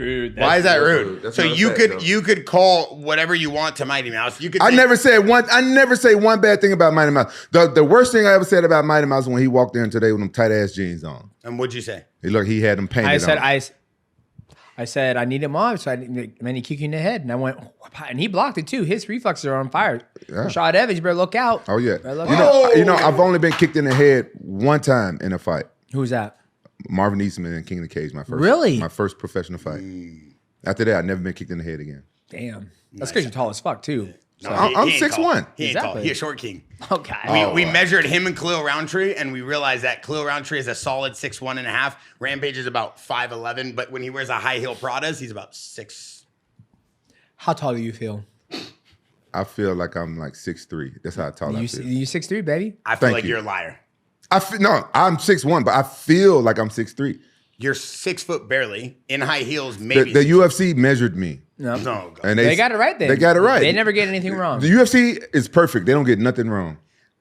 Rude. Why is that rude? That's So not a you fact, could call whatever you want to Mighty Mouse. You could. I never say one bad thing about Mighty Mouse. The worst thing I ever said about Mighty Mouse when he walked in today with them tight ass jeans on. And what'd you say? He had them painted on. I said I need him on, so then he kicked you in the head, and I went, and he blocked it too. His reflexes are on fire. Yeah. Rashad Evans, you better look out. Oh yeah. You know, I've only been kicked in the head one time in a fight. Who's that? Marvin Eastman and King of the Cage, my first professional fight. After that, I've never been kicked in the head again. Damn. That's because you're tall as fuck, too. No, So. I'm 6'1". He ain't tall. He's a short king. Okay. We measured him and Khalil Roundtree, and we realized that Khalil Roundtree is a solid 6'1.5". Rampage is about 5'11", but when he wears a high heel Pradas, he's about 6. How tall do you feel? I feel like I'm like 6'3". That's how tall I feel. You 6'3", baby? I feel like you're a liar. I'm 6'1", but I feel like I'm 6'3". You're 6 foot barely in high heels. Maybe the UFC measured me. No. And They got it right then. They got it right. They never get anything wrong. The UFC is perfect. They don't get nothing wrong.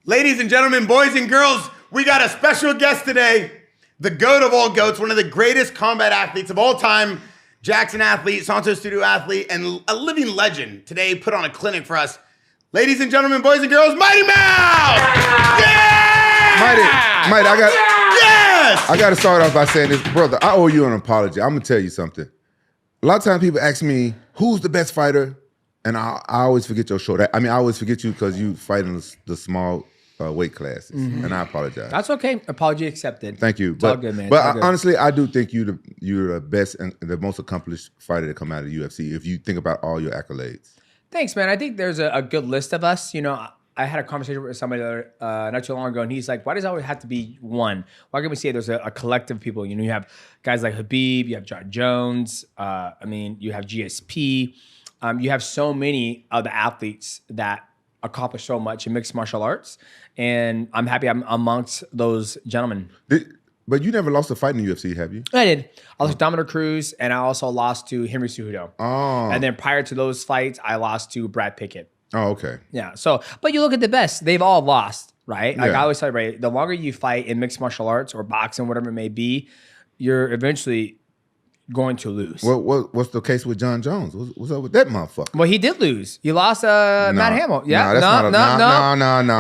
Ladies and gentlemen, boys and girls, we got a special guest today. The GOAT of all GOATs, one of the greatest combat athletes of all time, Jaxxon athlete, Santos Studio athlete, and a living legend. Today put on a clinic for us. Ladies and gentlemen, boys and girls, Mighty Mouse! Yeah! Mighty, Yes! I got to start off by saying this. Brother, I owe you an apology. I'm going to tell you something. A lot of times people ask me, who's the best fighter? And I always forget your shoulder. I always forget you because you fight in the small weight classes. Mm-hmm. And I apologize. That's okay. Apology accepted. Thank you. It's all good, man. But honestly, I do think you're the best and the most accomplished fighter to come out of the UFC if you think about all your accolades. Thanks, man. I think there's a good list of us. You know, I had a conversation with somebody not too long ago, and he's like, why does it always have to be one? Why can't we say there's a collective of people? You know, you have guys like Khabib, you have Jon Jones, you have GSP. You have so many of the athletes that accomplish so much in mixed martial arts, and I'm happy I'm amongst those gentlemen. But you never lost a fight in the UFC, have you? I did. I lost to Dominic Cruz, and I also lost to Henry Cejudo. Oh. And then prior to those fights, I lost to Brad Pickett. Oh, okay. Yeah. So, but you look at the best; they've all lost, right? Like Yeah. I always celebrate. The longer you fight in mixed martial arts or boxing, whatever it may be, you're eventually going to lose. What's the case with Jon Jones? What's up with that motherfucker? Well, he did lose. He lost Matt Hamill. Yeah, No.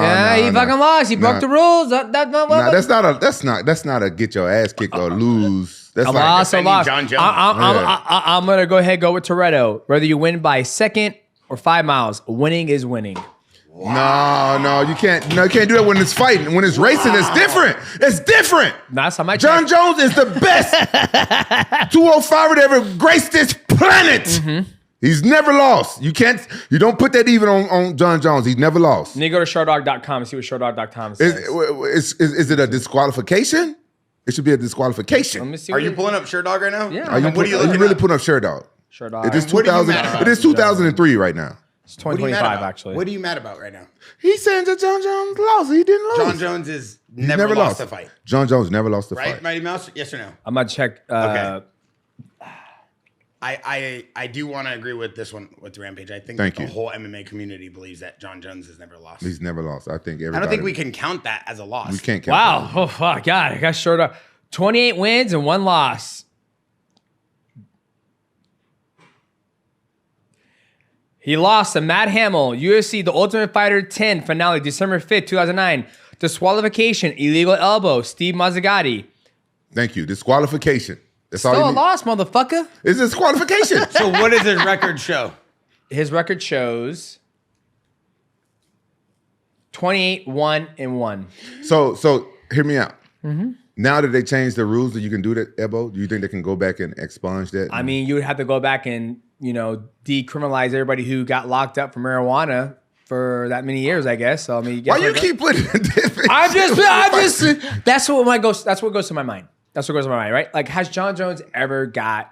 Yeah, he fucking lost. He broke the rules. That's not a get your ass kicked or lose. That's I lost. Jon Jones. I'm gonna go ahead and go with Toretto. Whether you win by second or 5 miles, winning is winning. Wow. No, you can't. No, you can't do that when it's fighting. When it's racing, it's different. It's different. That's how my Jon Jones is the best 205er to ever grace this planet. Mm-hmm. He's never lost. You don't put that even on Jon Jones. He's never lost. And you go to showdog.com and see what showdog.com says. Is it a disqualification? It should be a disqualification. Let me see. Are you pulling up Sherdog right now? Yeah. Are you really putting up Sherdog? Sherdog. It is What are you 2000. mad about? It is 2003 right now. It's What are you mad 2025 about? actually. What are you mad about right now? He's saying that Jon Jones lost. He didn't lose. Jon Jones is never lost a fight. Jon Jones never lost a Right, fight. Mighty Mouse? Yes or no? I'm gonna check. Okay. I do want to agree with this one with Rampage. I think the whole MMA community believes that Jon Jones has never lost. He's never lost. I don't think we can count that as a loss. We can't count Wow. that. Oh fuck. God, I got Sherdog. 28 wins and 1 loss. He lost to Matt Hamill, UFC The Ultimate Fighter 10 finale, December 5th, 2009. Disqualification, illegal elbow, Steve Mazzagatti. Thank you. Disqualification. That's all Still you a need. loss, motherfucker. It's disqualification. So what does his record show? His record shows 28, 1, and 1. So hear me out. Mm-hmm. Now that they changed the rules that you can do that, Ebo, do you think they can go back and expunge that? I mean, you would have to go back and, decriminalize everybody who got locked up for marijuana for that many years, I guess. So I mean, why you keep putting it? I'm just. That's what goes to my mind. That's what goes to my mind, right? Like, has Jon Jones ever got,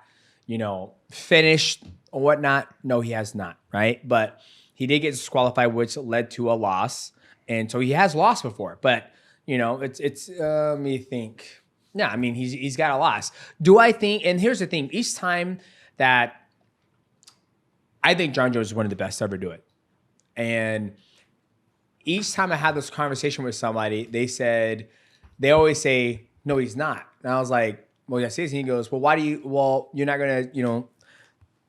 finished or whatnot? No, he has not, right? But he did get disqualified, which led to a loss, and so he has lost before. But it's let me think. Yeah, I mean, he's got a loss. Do I think? And here's the thing: each time that I think Jon Jones is one of the best to ever do it, and each time I had this conversation with somebody, they always say, no, he's not. And I was like, well, yes, he is. And he goes, well, why do you, you're not going to,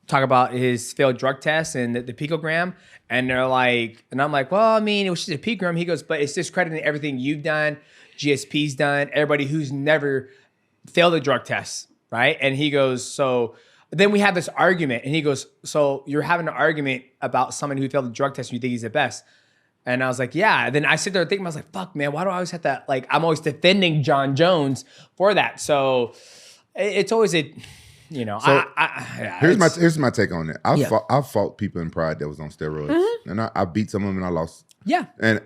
talk about his failed drug test and the picogram, and they're like, and I'm like, well, I mean, it was just a picogram. He goes, but it's discrediting everything you've done, GSP's done, everybody who's never failed a drug test, right? And he goes, so then we have this argument, and he goes, so you're having an argument about someone who failed the drug test and you think he's the best. And I was like, yeah. And then I sit there thinking, I was like, fuck, man, why do I always have to, like, I'm always defending Jon Jones for that. So it's always a, you know, So, yeah, Here's my take on it. Yeah. I fought people in Pride that was on steroids, and I beat some of them and I lost. yeah. And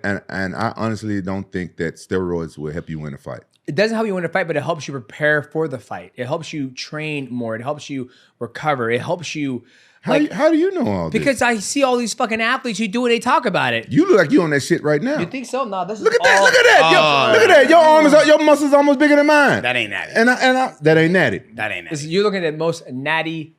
I honestly don't think that steroids will help you win a fight. It doesn't help you win a fight, but it helps you prepare for the fight. It helps you train more. It helps you recover. It helps you. How do you know all this? Because I see all these fucking athletes who do it, they talk about it. You look like you on that shit right now. You think so? No, this Look is at that! all- Look at that! Look at that! Your arm is, your muscles almost bigger than mine. That ain't natty. And I that ain't natty. That ain't natty. You're looking at the most natty.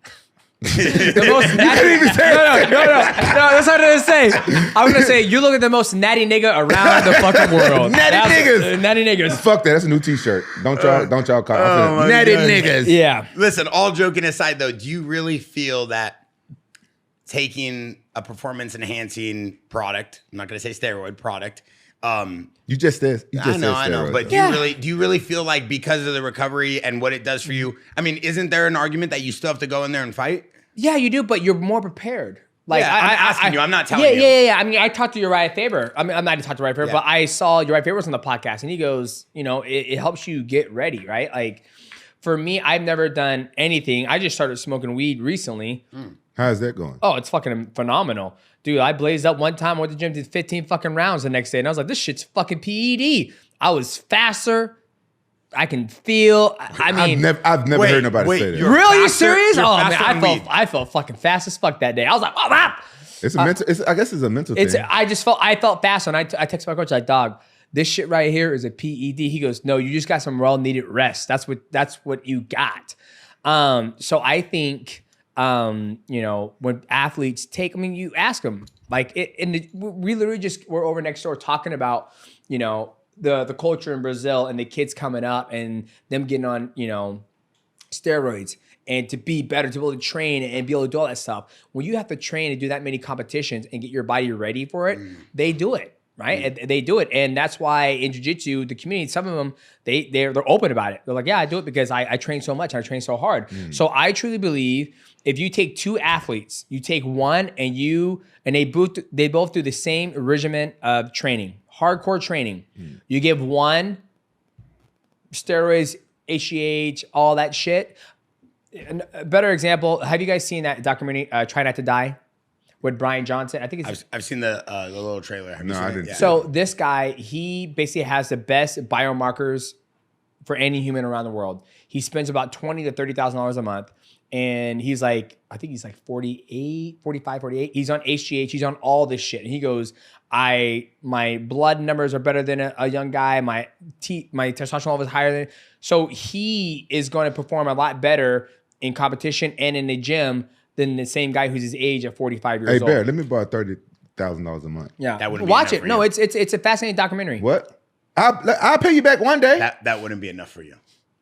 The most natty. couldn't even say No, that's what I'm gonna say. I'm gonna say you look at the most natty nigga around the fucking world. Natty niggas. Natty niggas. Fuck that! That's a new T-shirt. Don't y'all call Oh my natty God. niggas. Yeah. Listen, all joking aside, though, do you really feel that taking a performance-enhancing product, I'm not going to say steroid product, You just said. I know, steroids. but do you really feel like because of the recovery and what it does for you? I mean, isn't there an argument that you still have to go in there and fight? Yeah, you do, but you're more prepared. Like Yeah, I'm asking you, I'm not telling you. Yeah. I mean, I talked to Uriah Faber. I mean, I'm not to talk to Uriah Faber, Yeah. but I saw Uriah Faber was on the podcast, and he goes, you know, it helps you get ready, right? Like, for me, I've never done anything. I just started smoking weed recently. How's that going? Oh, it's fucking phenomenal. Dude, I blazed up one time, went to the gym, did 15 fucking rounds the next day, and I was like, this shit's fucking PED. I was faster. I can feel. I mean, I've never heard nobody say that. you're really? You faster- serious? you're Oh man, faster than weed. I felt fucking fast as fuck that day. I was like, oh, wow. It's a mental. I guess it's a mental thing. I felt faster, and I texted my coach like, dog, this shit right here is a PED. He goes, no, you just got some well needed rest. That's what you got. So I think, you know, when athletes take, I mean, you ask them like, we literally we're over next door talking about, you know, the culture in Brazil and the kids coming up and them getting on, you know, steroids and to be better, to be able to train and be able to do all that stuff. When you have to train and do that many competitions and get your body ready for it, they do it, right? And they do it. And that's why in jiu-jitsu, the community, some of them, they're open about it. They're like, yeah, I do it because I train so much. I train so hard. So I truly believe if you take two athletes, you take one and they both do the same regimen of training, hardcore training. You give one steroids, HGH, all that shit. A better example, have you guys seen that documentary, Try Not to Die, with Brian Johnson? I think it's... I've seen the little trailer. Have you No, seen I it? didn't. Yeah. So this guy, he basically has the best biomarkers for any human around the world. He spends about $20,000 to $30,000 a month. And he's like, I think he's like 48. He's on HGH. He's on all this shit. And he goes, my blood numbers are better than a young guy. My testosterone level is higher than. So he is going to perform a lot better in competition and in the gym than the same guy who's his age at 45 years Hey, old. Bear, let me borrow $30,000 a month. Yeah, That wouldn't be watch enough it. for No, you. it's a fascinating documentary. What? I'll pay you back one day. That wouldn't be enough for you.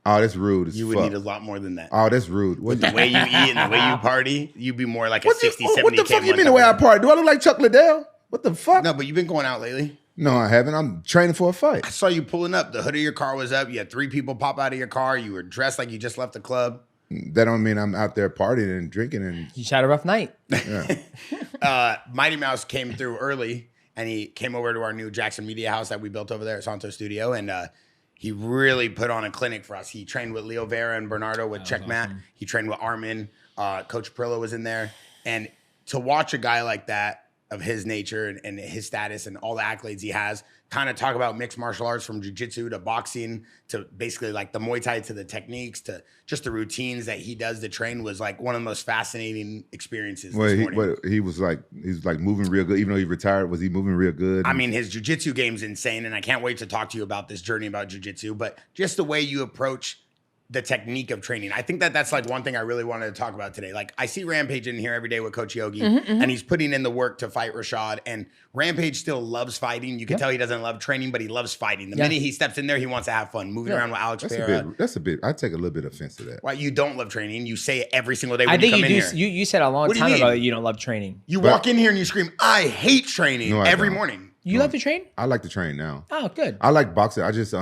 Oh, that's rude as You fuck. would need a lot more than that. Oh, that's rude. What, The way you eat and the way you party, you'd be more like a what 60, the 70K. what the fuck you month mean the way I company. party? Do I look like Chuck Liddell? What the fuck? No, but you've been going out lately. No, I haven't. I'm training for a fight. I saw you pulling up. The hood of your car was up. You had 3 people pop out of your car. You were dressed like you just left the club. That don't mean I'm out there partying and drinking and You had a rough night. Mighty Mouse came through early, and he came over to our new Jaxxon Media House that we built over there at Santo Studio, and he really put on a clinic for us. He trained with Leo Vera and Bernardo with Checkmat. Awesome. He trained with Armin. Coach Perillo was in there. And to watch a guy like that of his nature and his status and all the accolades he has, kind of talk about mixed martial arts from jiu-jitsu to boxing to basically like the Muay Thai to the techniques to just the routines that he does to train was like one of the most fascinating experiences this morning. he was like moving real good. Even though he retired, was he moving real good? I mean, his jiu-jitsu game's insane, and I can't wait to talk to you about this journey about jiu-jitsu, but just the way you approach the technique of training. I think that that's like one thing I really wanted to talk about today. Like I see Rampage in here every day with Coach Yogi, and he's putting in the work to fight Rashad. And Rampage still loves fighting. You can tell he doesn't love training, but he loves fighting. The minute he steps in there, he wants to have fun, moving around with Alex Pereira. That's a bit. I take a little bit of offense to that. Why you don't love training? You say it every single day when I think you come you in do. here. You said a long What do you time mean? ago that you don't love training. You walk in here and you scream, "I hate training" No, I every don't. morning. You love to train? I like to train now. Oh, good. I like boxing. I just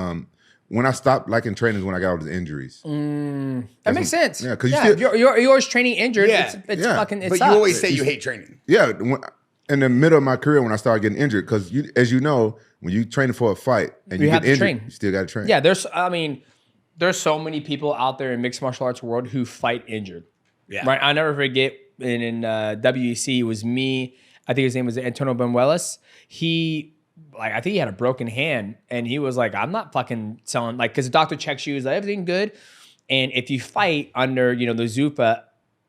when I stopped liking training is when I got all the injuries. That makes sense. Yeah, 'cause you're always training injured. Yeah. It's Yeah. fucking. It But sucks. you always say you hate training. Yeah, in the middle of my career when I started getting injured, because as you know, when you training for a fight and You you have get to injured, train. you still got to train. Yeah, there's so many people out there in mixed martial arts world who fight injured. Yeah. Right. I'll never forget in WEC, it was me. I think his name was Antonio Benuelos. I think he had a broken hand, and he was like, "I'm not fucking selling," like, because the doctor checks you, is like, everything good, and if you fight under, the Zuffa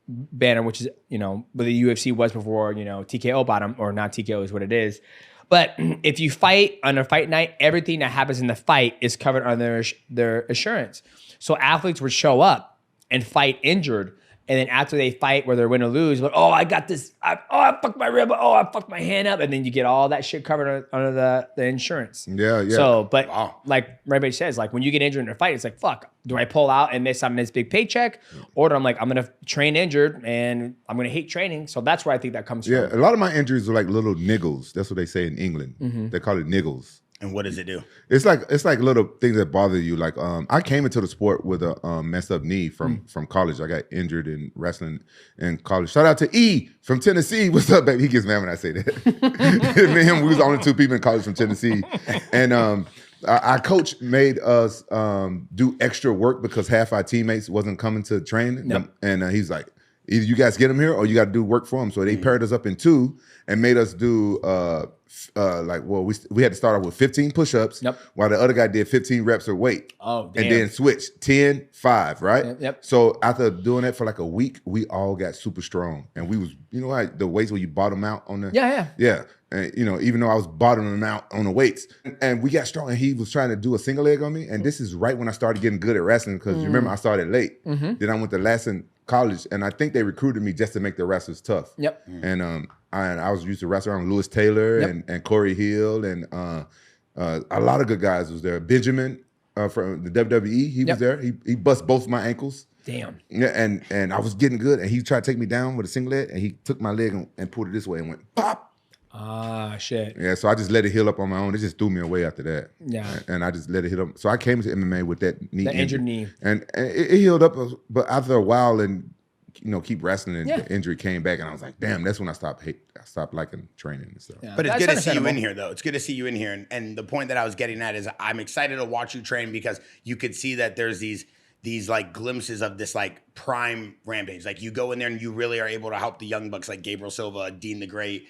banner, which is, what the UFC was before, TKO bottom, or not TKO is what it is. But if you fight on a fight night, everything that happens in the fight is covered under their assurance. So athletes would show up and fight injured. And then after they fight, whether win or lose, but I got this. I fucked my rib. I fucked my hand up, and then you get all that shit covered under the insurance. Yeah. So, but Wow. like Rampage says, like when you get injured in a fight, it's like, fuck. Do I pull out and miss on this big paycheck, or do I'm like, I'm gonna train injured and I'm gonna hate training? So that's where I think that comes Yeah, from. a lot of my injuries are like little niggles. That's what they say in England. They call it niggles. And what does it do? It's like little things that bother you. Like I came into the sport with a messed up knee from college. I got injured in wrestling in college. Shout out to E from Tennessee. What's up, baby? He gets mad when I say that. Me and him, we was the only two people in college from Tennessee. And our coach made us do extra work because half our teammates wasn't coming to train. Yep. And he's like, either you guys get them here or you got to do work for them. So they paired us up in two and made us do we had to start off with 15 push-ups while the other guy did 15 reps of weight. Oh, damn. And then switch 10, 5, right? Yep. So after doing that for like a week, we all got super strong. And we was, like the weights where you bottom out on the... Yeah. And, even though I was bottoming out on the weights. And we got strong and he was trying to do a single leg on me. And this is right when I started getting good at wrestling because remember I started late. Then I went to Lassen College and I think they recruited me just to make the wrestlers tough. Yep. And I was used to wrestle around Lewis Taylor and Corey Hill and a lot of good guys was there. Benjamin from the WWE, he was there. He bust both my ankles. Damn. Yeah, and I was getting good, and he tried to take me down with a single leg, and he took my leg and pulled it this way and went pop. Ah, shit. Yeah, so I just let it heal up on my own. It just threw me away after that. Yeah. And I just let it heal up. So I came to MMA with that knee. The injured knee. And it healed up, but after a while and keep wrestling and the injury came back and I was like, damn, that's when I stopped liking training and stuff. Yeah. But it's That's good to see you in understandable. here, though. It's good to see you in here. And the point that I was getting at is I'm excited to watch you train because you could see that there's these like glimpses of this like prime Rampage. Like you go in there and you really are able to help the young bucks like Gabriel Silva, Dean the Great.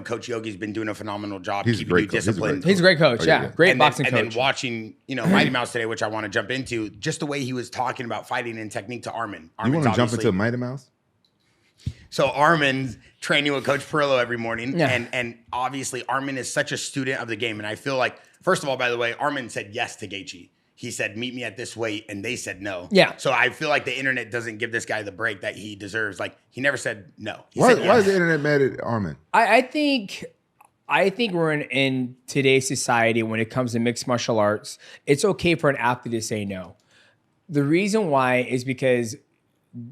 Coach Yogi's been doing a phenomenal job He's a keeping great you coach. He's a great disciplined. coach. He's a great coach. Oh, yeah. yeah. Great and boxing then, coach. And then watching, Mighty Mouse today, which I want to jump into, just the way he was talking about fighting and technique to Armin. You want to jump into Mighty Mouse? So Armin's training with Coach Perillo every morning. Yeah. And obviously Armin is such a student of the game. And I feel like, first of all, by the way, Armin said yes to Gaethje. He said, meet me at this weight, and they said no. Yeah. So I feel like the internet doesn't give this guy the break that he deserves. Like, he never said no. He Why said yes. is the internet mad at Armin? I think we're in today's society when it comes to mixed martial arts, it's okay for an athlete to say no. The reason why is because,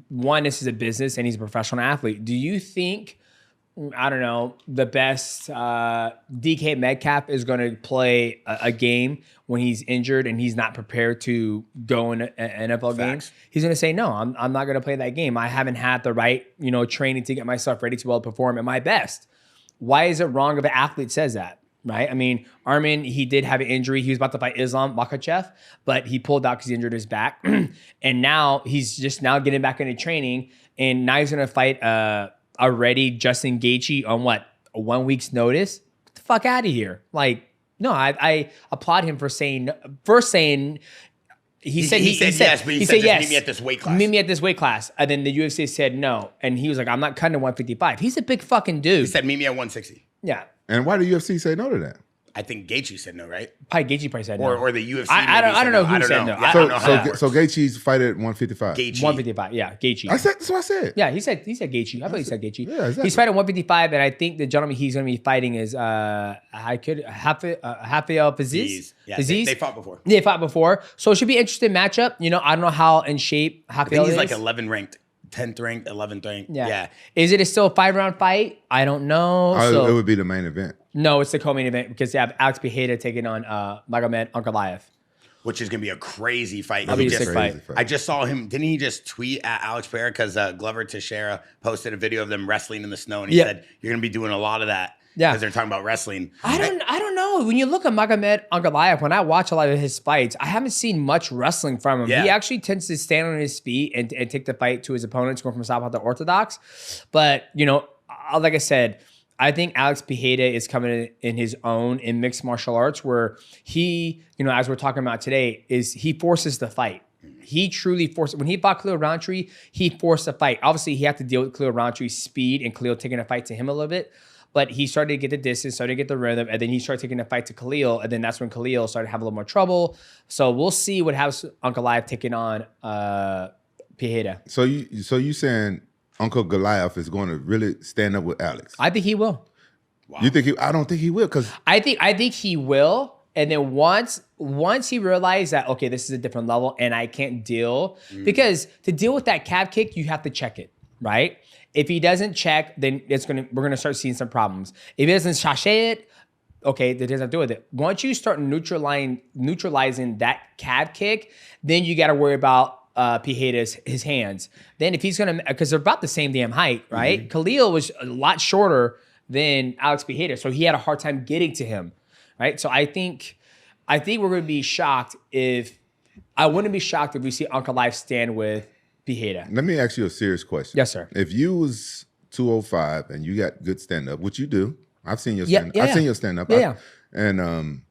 one, this is a business and he's a professional athlete. Do you think, I don't know, the best DK Metcalf is going to play a game when he's injured and he's not prepared to go in an NFL game? He's going to say, no, I'm not going to play that game. I haven't had the right, training to get myself ready to well perform at my best. Why is it wrong if an athlete says that? Right? I mean, Armin, he did have an injury. He was about to fight Islam Makhachev, but he pulled out because he injured his back. And now he's just now getting back into training. And now he's going to fight already Justin Gaethje on what? A 1 week's notice? Get the fuck out of here. Like, no, I applaud him for saying he said yes, but he said yes. Meet me at this weight class. Meet me at this weight class. And then the UFC said no. And he was like, I'm not cutting to 155. He's a big fucking dude. He said, meet me at 160. Yeah. And why did UFC say no to that? I think Gaethje said no, right? Probably Gaethje said no. Or the UFC. I maybe don't know who I don't said know. no. Yeah, I don't know how that works. So Gaethje's fight at 155. Gaethje. 155. Yeah, Gaethje. That's what I said. Yeah, he said Gaethje. I thought he said Gaethje. Yeah, exactly. He's fighting 155, and I think the gentleman he's going to be fighting is Rafael Fiziev. Yeah, they fought before. They fought before, so it should be an interesting matchup. You know, I don't know how in shape I Rafael think he's is. like 11 ranked, 10th ranked, 11th ranked. Yeah. Is it still a 5-round fight? I don't know. So It would be the main event. no, it's the co-main event because they have Alex Pereira taking on Magomed Ankalaev. Which is gonna be a crazy fight. That'll be a sick fight. I just saw him. Didn't he just tweet at Alex Pereira because Glover Teixeira posted a video of them wrestling in the snow, and he said you're gonna be doing a lot of that. Yeah, because they're talking about wrestling. I don't know. When you look at Magomed Ankalaev, when I watch a lot of his fights, I haven't seen much wrestling from him. Yeah. He actually tends to stand on his feet and take the fight to his opponents, going from Southpaw to Orthodox. But you know, like I said, I think Alex Pereira is coming in his own in mixed martial arts, where he, you know, as we're talking about today, is he forces the fight. He truly forced. When he fought Khalil Rountree, he forced the fight. Obviously, he had to deal with Khalil Rountree's speed and Khalil taking a fight to him a little bit. But he started to get the distance, started to get the rhythm, and then he started taking the fight to Khalil, and then that's when Khalil started to have a little more trouble. So we'll see what happens with Ankalaev taking on Pereira. So you saying Uncle Goliath is going to really stand up with Alex? I think he will. Wow. You think I don't think he will, because I think he will. And then once he realized that, okay, this is a different level and I can't deal, because to deal with that calf kick, you have to check it, right? If he doesn't check, then we're gonna start seeing some problems. If he doesn't sachet it, okay, that doesn't do with it. Once you start neutralizing that calf kick, then you got to worry about Pereira's his hands. Then if he's gonna, because they're about the same damn height, right? Khalil was a lot shorter than Alex Pereira, so he had a hard time getting to him, right? So I think we're gonna be shocked I wouldn't be shocked if we see Ankalaev stand with Pereira. Let me ask you a serious question. Yes, sir. If you was 205 and you got good stand up, which you do, I've seen your stand up. I've seen your stand up. Yeah. And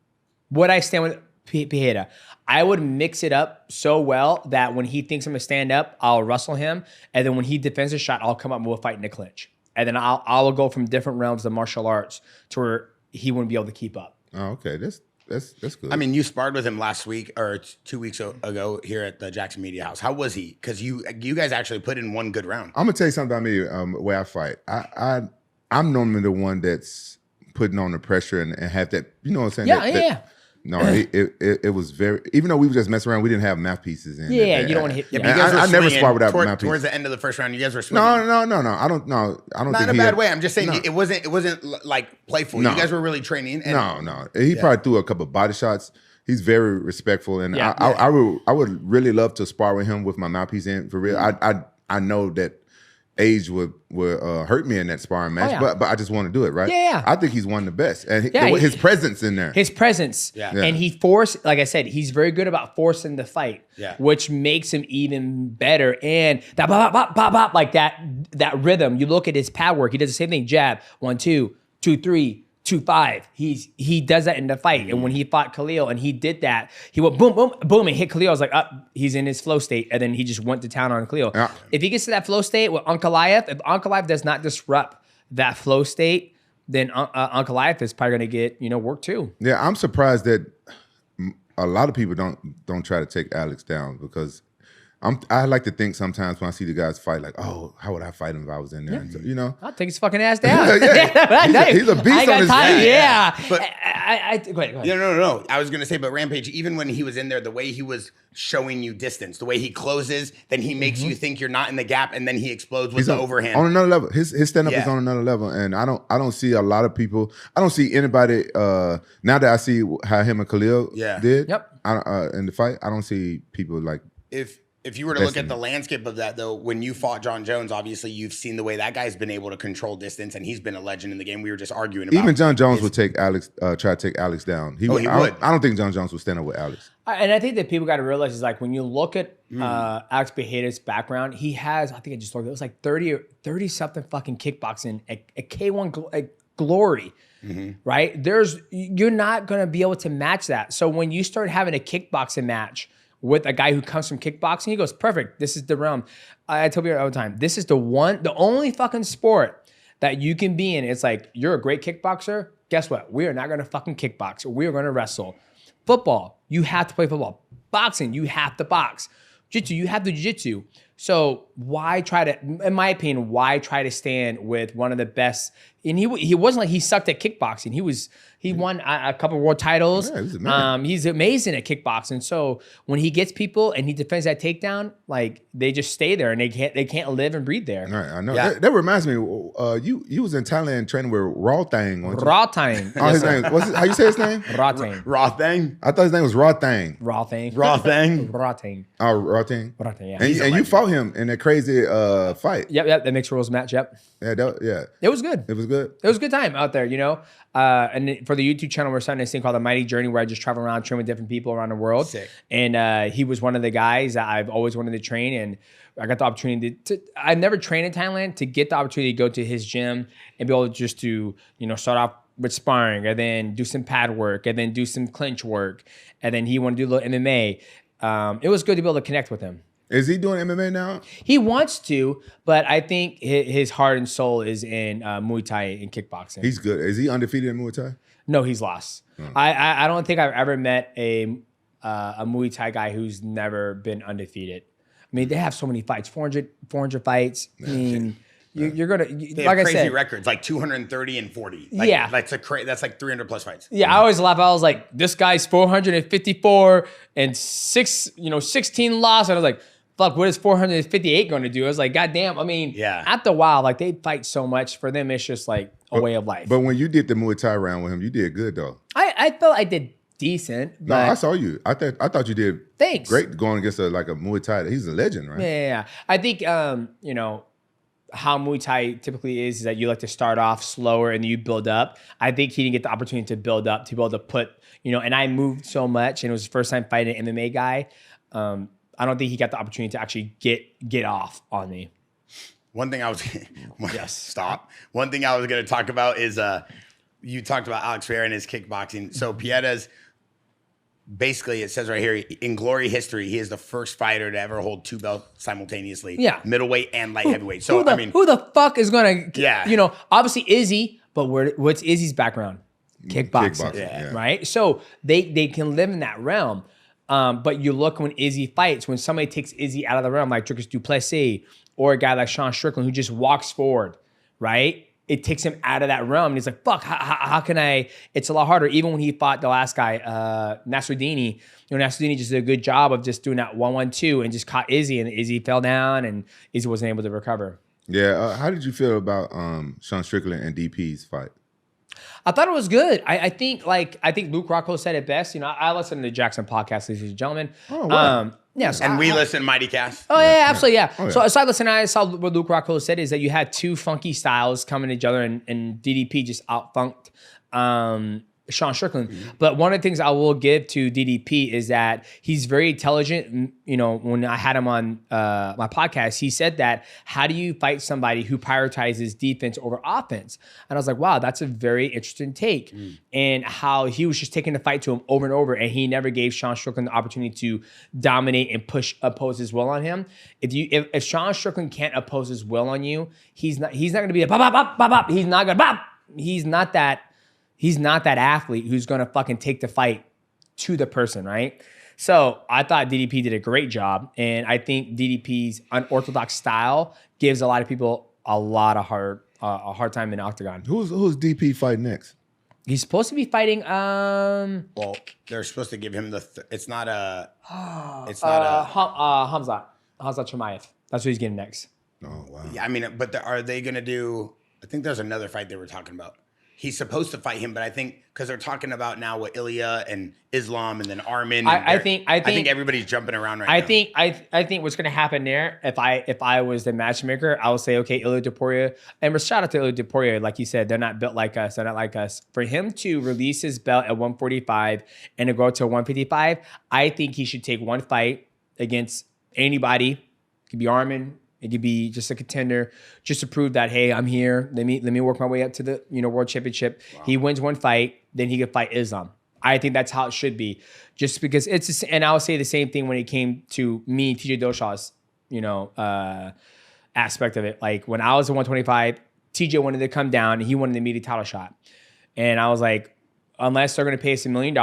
would I stand with Pereira? I would mix it up so well that when he thinks I'm gonna stand up, I'll wrestle him, and then when he defends a shot, I'll come up and we'll fight in the clinch, and then I'll go from different realms of martial arts to where he wouldn't be able to keep up. oh, okay, that's good. I mean, you sparred with him last week or 2 weeks ago here at the Jaxxon Media House. How was he? Because you guys actually put in one good round. I'm gonna tell you something about me. Where I fight, I'm normally the one that's putting on the pressure and have that. You know what I'm saying? Yeah. No, it was very. Even though we were just messing around, we didn't have mouthpieces in. Yeah, you don't want to hit. Yeah, Yeah. but you guys were I never swinging sparred without mouthpiece. towards the end of the first round. You guys were swinging. No. I don't know. I don't Not think in a he bad had- way. I'm just saying No. it wasn't like playful. No. You guys were really training. And No. He probably threw a couple of body shots. He's very respectful, and Yeah. I would really love to spar with him with my mouthpiece in for real. I know that age would hurt me in that sparring match, yeah. but I just want to do it, right? Yeah. I think he's one of the best, and Yeah, his presence in there. His presence. Yeah. And he forced, like I said, he's very good about forcing the fight, Yeah. which makes him even better. And that bop, bop, bop, bop, like that rhythm. You look at his pad work, he does the same thing. Jab, 1, 2, 2, 3, 2, 5. He does that in the fight. And when he fought Khalil and he did that, he went boom, boom, boom, and hit Khalil. I was like, he's in his flow state. And then he just went to town on Khalil. Yeah. If he gets to that flow state with Ankalaev, if Ankalaev does not disrupt that flow state, then Ankalaev is probably going to get, work too. Yeah, I'm surprised that a lot of people don't try to take Alex down, because I like to think sometimes when I see the guys fight, like, oh, how would I fight him if I was in there? And so, I'll take his fucking ass down. He's a beast I ain't got on his time. feet. Yeah. But- Go ahead. No. I was gonna say, but Rampage, even when he was in there, the way he was showing you distance, the way he closes, then he makes you think you're not in the gap, and then he explodes with the overhand. On another level. His stand up is Yeah. on another level, and I don't see a lot of people. I don't see anybody. Now that I see how him and Khalil did, Yep. in the fight, I don't see people like. If you were to look at the landscape of that, though, when you fought Jon Jones, obviously you've seen the way that guy's been able to control distance, and he's been a legend in the game. We were just arguing about. Even Jon Jones would take Alex, try to take Alex down. He would. I don't think Jon Jones would stand up with Alex. And I think that people got to realize is like when you look at Alex Pereira's background, he has, I think I just looked, it was like 30 something fucking kickboxing at K1 Glory, right? You're not going to be able to match that. So when you start having a kickboxing match with a guy who comes from kickboxing, he goes, perfect. This is the realm. I tell people all the time, this is the only fucking sport that you can be in. It's like, you're a great kickboxer guess what? We are not going to fucking kickbox. We are going to wrestle. Football, you have to play football. Boxing, you have to box. Jiu-jitsu, you have to jiu-jitsu. So why try to, in my opinion, why try to stand with one of the best? And he wasn't like he sucked at kickboxing. He won a couple of world titles. Yeah, he's amazing. He's amazing at kickboxing. So when he gets people and he defends that takedown, like they just stay there and they can't live and breathe there. Right, I know. Yeah. That reminds me. You was in Thailand training with Raw Thang. Raw Thang. Oh, his name. How you say his name? Raw Thang. Raw thing. I thought his name was Raw Thang. Raw Thang. Raw thing. Raw Thang. Oh, Raw Thang. Raw Thang, yeah. And you fought him in that crazy fight. Yep, the mixed rules match, yep. Yeah. It was good. It was good. It was a good time out there, you know. And for the YouTube channel, we're starting this thing called The Mighty Journey, where I just travel around, train with different people around the world. Sick. And he was one of the guys that I've always wanted to train, and I got the opportunity I never trained in Thailand, to get the opportunity to go to his gym and be able to start off with sparring, and then do some pad work, and then do some clinch work, and then he wanted to do a little MMA. It was good to be able to connect with him. Is he doing MMA now? He wants to, but I think his heart and soul is in Muay Thai and kickboxing. He's good. Is he undefeated in Muay Thai? No, he's lost. I don't think I've ever met a Muay Thai guy who's never been undefeated. I mean, they have so many fights, 400 fights. I mean, you're gonna They like have I crazy said, records, like 230 and 40. Yeah. That's like 300 plus fights. Yeah, I always laugh. I was like, this guy's 454 and 16 lost. And I was like, fuck, what is 458 going to do? I was like, goddamn. I mean, Yeah. after a while, like they fight so much. For them, it's just like a way of life. But when you did the Muay Thai round with him, you did good though. I felt I did decent. No, But I saw you. I thought you did Thanks. great going against a Muay Thai. He's a legend, right? Yeah. I think how Muay Thai typically is that you like to start off slower and you build up. I think he didn't get the opportunity to build up, to be able to put, and I moved so much, and it was his first time fighting an MMA guy. I don't think he got the opportunity to actually get off on me. One thing I was Yes. Stop. One thing I was going to talk about is you talked about Alex Ferreira and his kickboxing. So Pieta's basically, it says right here, in glory history, he is the first fighter to ever hold two belts simultaneously. Yeah. Middleweight and light heavyweight. So who the fuck is gonna? Yeah. Obviously Izzy, but what's Izzy's background? Kickboxing, Yeah. right? So they can live in that realm. But you look when Izzy fights, when somebody takes Izzy out of the realm, like Dricus Duplessis, or a guy like Sean Strickland who just walks forward, right? It takes him out of that realm. And he's like, fuck, how can I? It's a lot harder. Even when he fought the last guy, Nasruddini, Nasruddini just did a good job of just doing that 1-1-2 and just caught Izzy, and Izzy fell down and Izzy wasn't able to recover. Yeah. How did you feel about Sean Strickland and DP's fight? I thought it was good. I think Luke Rockhold said it best. I listen to the Jaxxon podcast, ladies and gentlemen. Oh, wow. Yes, and we listen to Mighty Cast. Oh yeah, absolutely, yeah. Oh, yeah. So aside listening, I saw what Luke Rockhold said is that you had two funky styles coming to each other, and DDP just outfunked Sean Strickland. But one of the things I will give to DDP is that he's very intelligent. When I had him on my podcast, he said that, how do you fight somebody who prioritizes defense over offense? And I was like, wow, that's a very interesting take. And how he was just taking the fight to him over and over, and he never gave Sean Strickland the opportunity to dominate and oppose his will on him. If Sean Strickland can't oppose his will on you, he's not going to be a bop, bop, bop, bop, bop. He's not going to bop. He's not that athlete who's going to fucking take the fight to the person, right? So I thought DDP did a great job. And I think DDP's unorthodox style gives a lot of people a hard time in the octagon. Who's DP fighting next? He's supposed to be fighting, Well, they're supposed to give him Hamzat Chimaev. That's what he's getting next. Oh, wow. Yeah, I mean, but are they going to do, I think there's another fight they were talking about. He's supposed to fight him, but I think because they're talking about now with Ilya and Islam and then Armin. I think everybody's jumping around right now. I think what's going to happen there, if I was the matchmaker, I would say, okay, Ilya Topuria, and shout out to Ilya Topuria, like you said, they're not built like us, they're not like us. For him to release his belt at 145 and to go to 155, I think he should take one fight against anybody. It could be Armin. It could be just a contender, just to prove that, hey, I'm here. Let me work my way up to the world championship. Wow. He wins one fight, then he could fight Islam. I think that's how it should be. Just because and I would say the same thing when it came to me, TJ Doshaw's, aspect of it. Like when I was at 125, TJ wanted to come down and he wanted the immediate title shot. And I was like, unless they're going to pay us $1 million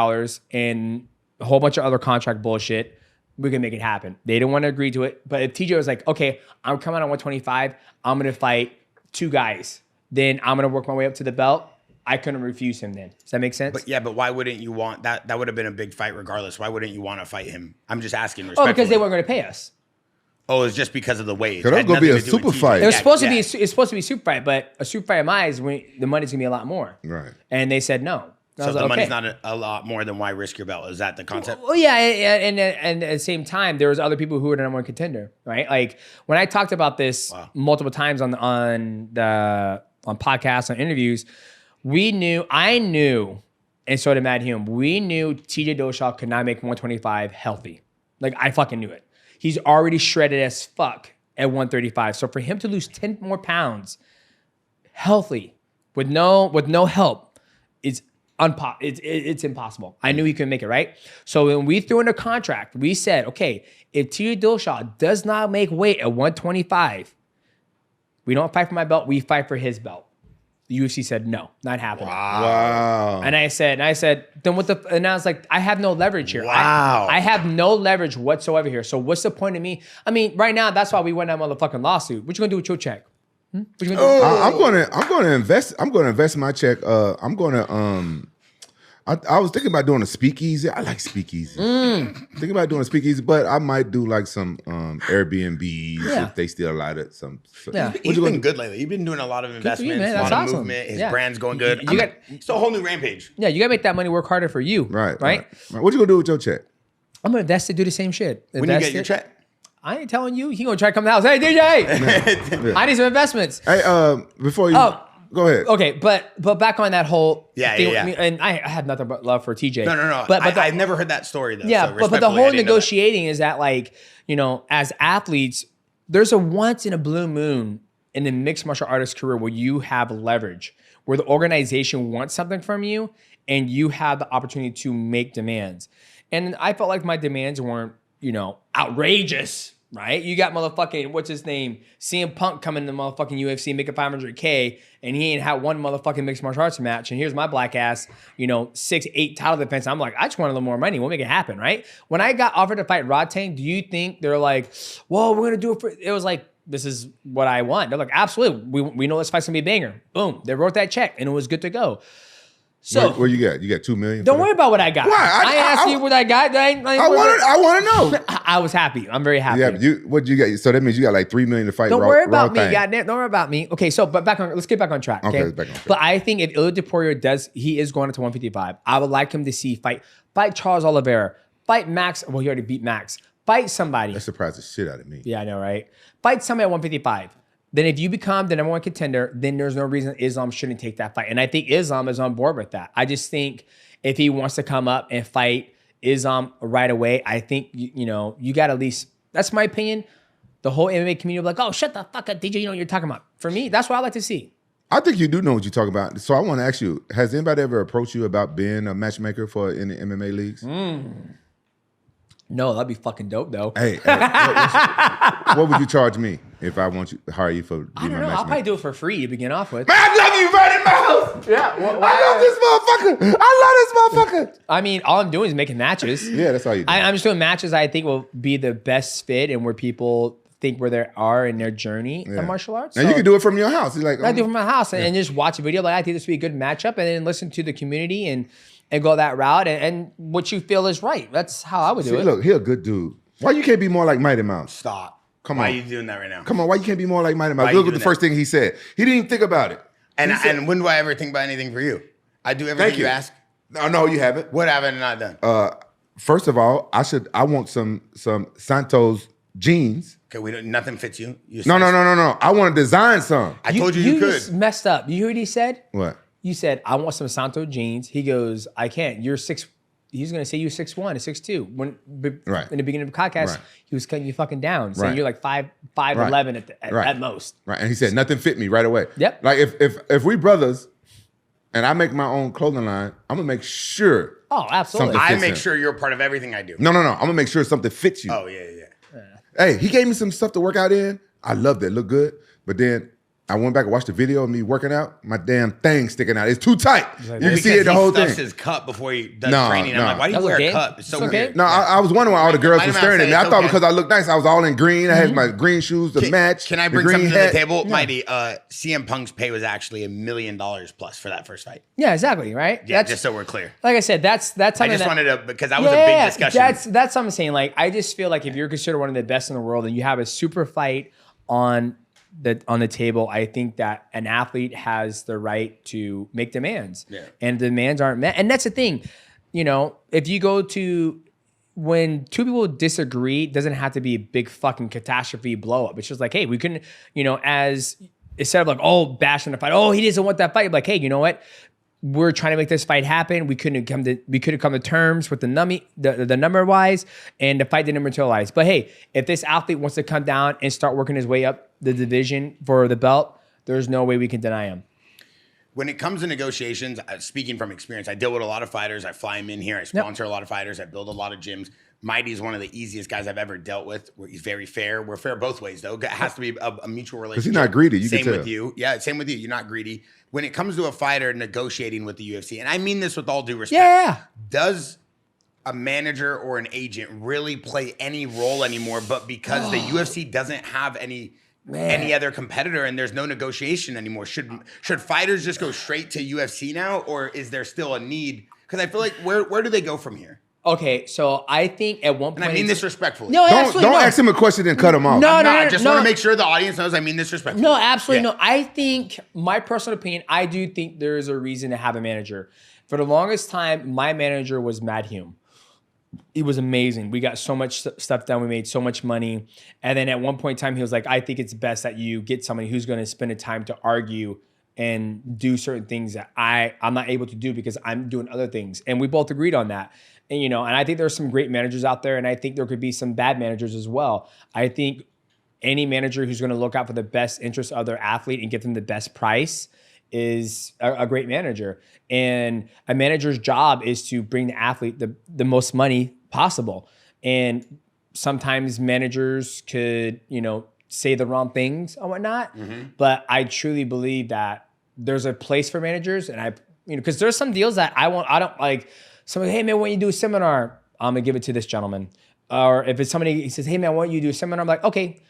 and a whole bunch of other contract bullshit, we can make it happen. They didn't want to agree to it. But if TJ was like, okay, I'm coming on 125, I'm going to fight 2 guys. Then I'm going to work my way up to the belt. I couldn't refuse him then. Does that make sense? But why wouldn't you want that? That would have been a big fight regardless. Why wouldn't you want to fight him? I'm just asking Oh, respectfully. because they weren't going to pay us. Oh, it's just because of the wage. Because it was going to be a super fight. It was supposed to be. It's supposed to be a super fight, but a super fight of mine is when the money's gonna be a lot more. Right. And they said no. And I So was the like, money's okay. not a lot more than why risk your belt. Is that the concept? Well, yeah, and at the same time, there was other people who were the number one contender, right? Like when I talked about this multiple times on podcasts, on interviews, I knew, and so did Matt Hume. We knew TJ Dillashaw could not make 125 healthy. Like I fucking knew it. He's already shredded as fuck at 135. So for him to lose 10 more pounds healthy with no help, it's impossible. I knew he couldn't make it, right? So when we threw in a contract, we said, okay, if TJ Dillashaw does not make weight at 125, we don't fight for my belt, we fight for his belt. The UFC said no, not happening. Wow. And I said, then what the? And I was like, I have no leverage here. Wow. I have no leverage whatsoever here. So what's the point of me? I mean, right now, that's why we won that motherfucking lawsuit. What you gonna do with your check? What you gonna do? I'm gonna invest. I'm gonna invest my check. I'm gonna I was thinking about doing a speakeasy. I like speakeasy. Thinking about doing a speakeasy, but I might do like some Airbnbs if they still allow it. Yeah. He's been good lately. He's been doing a lot of investments, man. a lot That's of awesome. movement. His Yeah. brand's going good. You got- it's a whole new rampage. Yeah, you gotta make that money work harder for you. Right. Right. What you gonna do with your check? I'm gonna invest to do the same shit. When you Invest get your it. check. I ain't telling you. He gonna try to come to the house. Hey, DJ, I need some investments. Hey, before you go ahead. Okay, but back on that whole Yeah. And I had nothing but love for TJ. No. But I've never heard that story though. yeah, so but the respectfully, I whole didn't know that. negotiating is that, like, you know, as athletes, there's a once in a blue moon in the mixed martial artist career where you have leverage, where the organization wants something from you and you have the opportunity to make demands. And I felt like my demands weren't, you know, outrageous, right? You got motherfucking, what's his name? CM Punk coming to motherfucking UFC making $500K and he ain't had one motherfucking mixed martial arts match. And here's my black ass, you know, 6'8" title defense. I'm like, I just want a little more money. We'll make it happen, right? When I got offered to fight Rod Tang, do you think they're like, well, we're going to do it for, it was like, this is what I want. They're like, absolutely. We know this fight's going to be a banger. Boom. They wrote that check and it was good to go. So What you got? You got $2 million? don't worry about what I got. Why? I asked you what I got. I want to know. I was happy. I'm very happy. Yeah, what you got? So that means you got like $3 million to fight. Don't worry about me, Thang. goddamn. Don't worry about me. Okay, so but let's get back on track. Okay, Okay, back on track. But I think if Ilya Poirier he is going up to 155. I would like him to fight Charles Oliveira, fight Max. Well, he already beat Max. Fight somebody. That surprised the shit out of me. Yeah, I know, right? Fight somebody at 155. Then if you become the number one contender, then there's no reason Islam shouldn't take that fight. And I think Islam is on board with that. I just think if he wants to come up and fight Islam right away, I think, you know, you got to at least, that's my opinion. The whole MMA community will be like, oh, shut the fuck up, DJ, you know what you're talking about. For me, that's what I like to see. I think you do know what you're talking about. So I want to ask you, has anybody ever approached you about being a matchmaker for any MMA leagues? No, that'd be fucking dope, though. Hey, what would you charge me if I want you to hire you for being I don't my know. I'll matchmaker? probably do it for free to begin off with. Man, I love you, Vernon Miles. Yeah. I love this motherfucker. I mean, all I'm doing is making matches. Yeah, that's all you do. I'm just doing matches I think will be the best fit and where people think where they are in their journey in martial arts. And you can do it from your house. You're like, I do it from my house and just watch a video. Like, I think this would be a good matchup, and then listen to the community and go that route and what you feel is right. That's how I would do it. Look, he a good dude. Why you can't be more like Mighty Mouse? Stop. Come Why on. are you doing that right now? Come on, why you can't be more like Mighty Mouse? Why Look you at the doing first thing he said. He didn't even think about it. And when do I ever think about anything for you? I do everything Thank you you. ask. No, you haven't. What have I not done? First of all, I want some Santos jeans. Okay, nothing fits you. No. I want to design some. I told you could. just messed up. You hear what he said? What? You said, I want some Santo jeans. He goes, I can't. You're 6. He's going to say you're 6'1" or 6'2". Right. In the beginning of the podcast, Right. he was cutting you fucking down, saying Right. you're like 5'11" at most. Right. And he said nothing fit me right away. Yep. Like if we brothers and I make my own clothing line, I'm gonna make sure. Oh, absolutely. Something- I fits make him. sure you're a part of everything I do. No. I'm gonna make sure something fits you. Oh, yeah. Hey, he gave me some stuff to work out in. I loved it. Looked good. But then I went back and watched the video of me working out. My damn thing sticking out. It's too tight. Like, you can see it the whole thing. He stuffs his cup before he does training. I'm like, why do you wear a cup? It's so weird. No, I was wondering why all the girls were staring at me. I thought because I looked nice, I was all in green. I had my green shoes to match. Can I bring something to the table? Mighty, CM Punk's pay was actually $1 million plus for that first fight. Yeah, exactly, right? Yeah, just so we're clear. Like I said, that's something I just wanted to, because that was a big discussion. That's what I'm saying. Like, I just feel like if you're considered one of the best in the world and you have a super fight on the table, I think that an athlete has the right to make demands. Yeah. And demands aren't met. And that's the thing. You know, if you go to when two people disagree, it doesn't have to be a big fucking catastrophe blow up. It's just like, hey, we couldn't, you know, as instead of like, oh, bashing the fight, oh, he doesn't want that fight. Like, hey, you know what? We're trying to make this fight happen. We could have come to terms with the number wise, and the fight didn't materialize. But hey, if this athlete wants to come down and start working his way up the division for the belt, there's no way we can deny him. When it comes to negotiations, speaking from experience, I deal with a lot of fighters. I fly them in here. I sponsor a lot of fighters. I build a lot of gyms. Mighty is one of the easiest guys I've ever dealt with. He's very fair. We're fair both ways, though. It has to be a mutual relationship. Because he's not greedy. Same with you. Yeah, same with you. You're not greedy. When it comes to a fighter negotiating with the UFC, and I mean this with all due respect, does a manager or an agent really play any role anymore? But because the UFC doesn't have any other competitor and there's no negotiation anymore, should fighters just go straight to UFC now, or is there still a need? Because I feel like where do they go from here? Okay, so I think at one point, and I mean this respectfully. No, don't ask him a question and cut him off. No, I just want to make sure the audience knows I mean this respectfully. No, absolutely no. I think, my personal opinion, I do think there is a reason to have a manager. For the longest time, my manager was Matt Hume. He was amazing. We got so much stuff done. We made so much money. And then at one point in time, he was like, I think it's best that you get somebody who's going to spend the time to argue and do certain things that I'm not able to do because I'm doing other things. And we both agreed on that. And, you know, and I think there's some great managers out there, and I think there could be some bad managers as well. I think any manager who's going to look out for the best interest of their athlete and give them the best price is a great manager. And a manager's job is to bring the athlete the most money possible. And sometimes managers could, you know, say the wrong things and whatnot. Mm-hmm. But I truly believe that there's a place for managers, and because there's some deals that I don't like. Somebody, hey man, why don't you do a seminar? I'm gonna give it to this gentleman. Or if it's somebody, he says, hey man, why don't you do a seminar? I'm like, okay,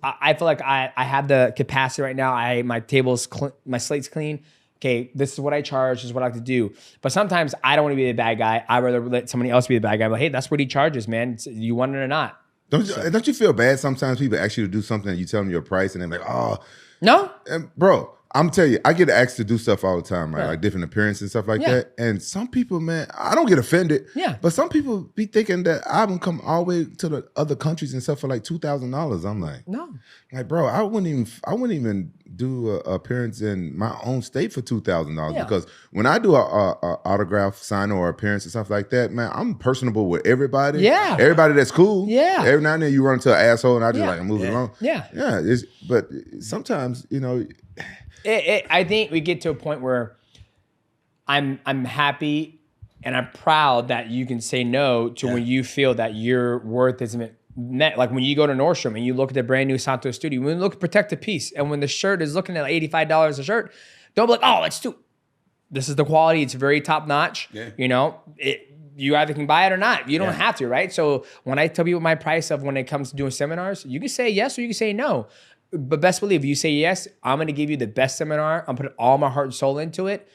I feel like I have the capacity right now. My table's my slate's clean. Okay, this is what I charge. This is what I like to do. But sometimes I don't want to be the bad guy. I'd rather let somebody else be the bad guy. But hey, that's what he charges, man. You want it or not? Don't you feel bad sometimes people ask you to do something and you tell them your price and they're like, oh. No. And bro, I'm telling you, I get asked to do stuff all the time, right? Like different appearances and stuff like that. And some people, man, I don't get offended. Yeah. But some people be thinking that I would come all the way to the other countries and stuff for like $2,000. I'm like, no. Like, bro, I wouldn't even do an appearance in my own state for $2,000 because when I do a autograph sign or appearance and stuff like that, man, I'm personable with everybody. Yeah. Everybody that's cool. Yeah. Every now and then you run into an asshole and I just I'm moving along. Yeah. Yeah. But sometimes, you know, I think we get to a point where I'm happy and I'm proud that you can say no to when you feel that your worth isn't met. Like when you go to Nordstrom and you look at the brand new Santos Studio, when you look at Protect the Piece, and when the shirt is looking at $85 a shirt, don't be like, oh, it's too. This is the quality. It's very top notch. Yeah. You know, you either can buy it or not. You don't have to, right? So when I tell people my price of when it comes to doing seminars, you can say yes or you can say no. But best believe, if you say yes, I'm going to give you the best seminar. I'm putting all my heart and soul into it.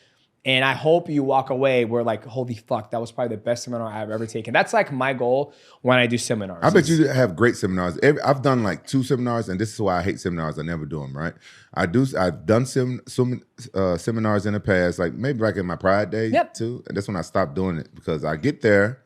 And I hope you walk away where like, holy fuck, that was probably the best seminar I've ever taken. That's like my goal when I do seminars. I bet you have great seminars. I've done like 2 seminars, and this is why I hate seminars. I never do them, right? I've done seminars in the past, like maybe back in my Pride day too. And that's when I stopped doing it because I get there,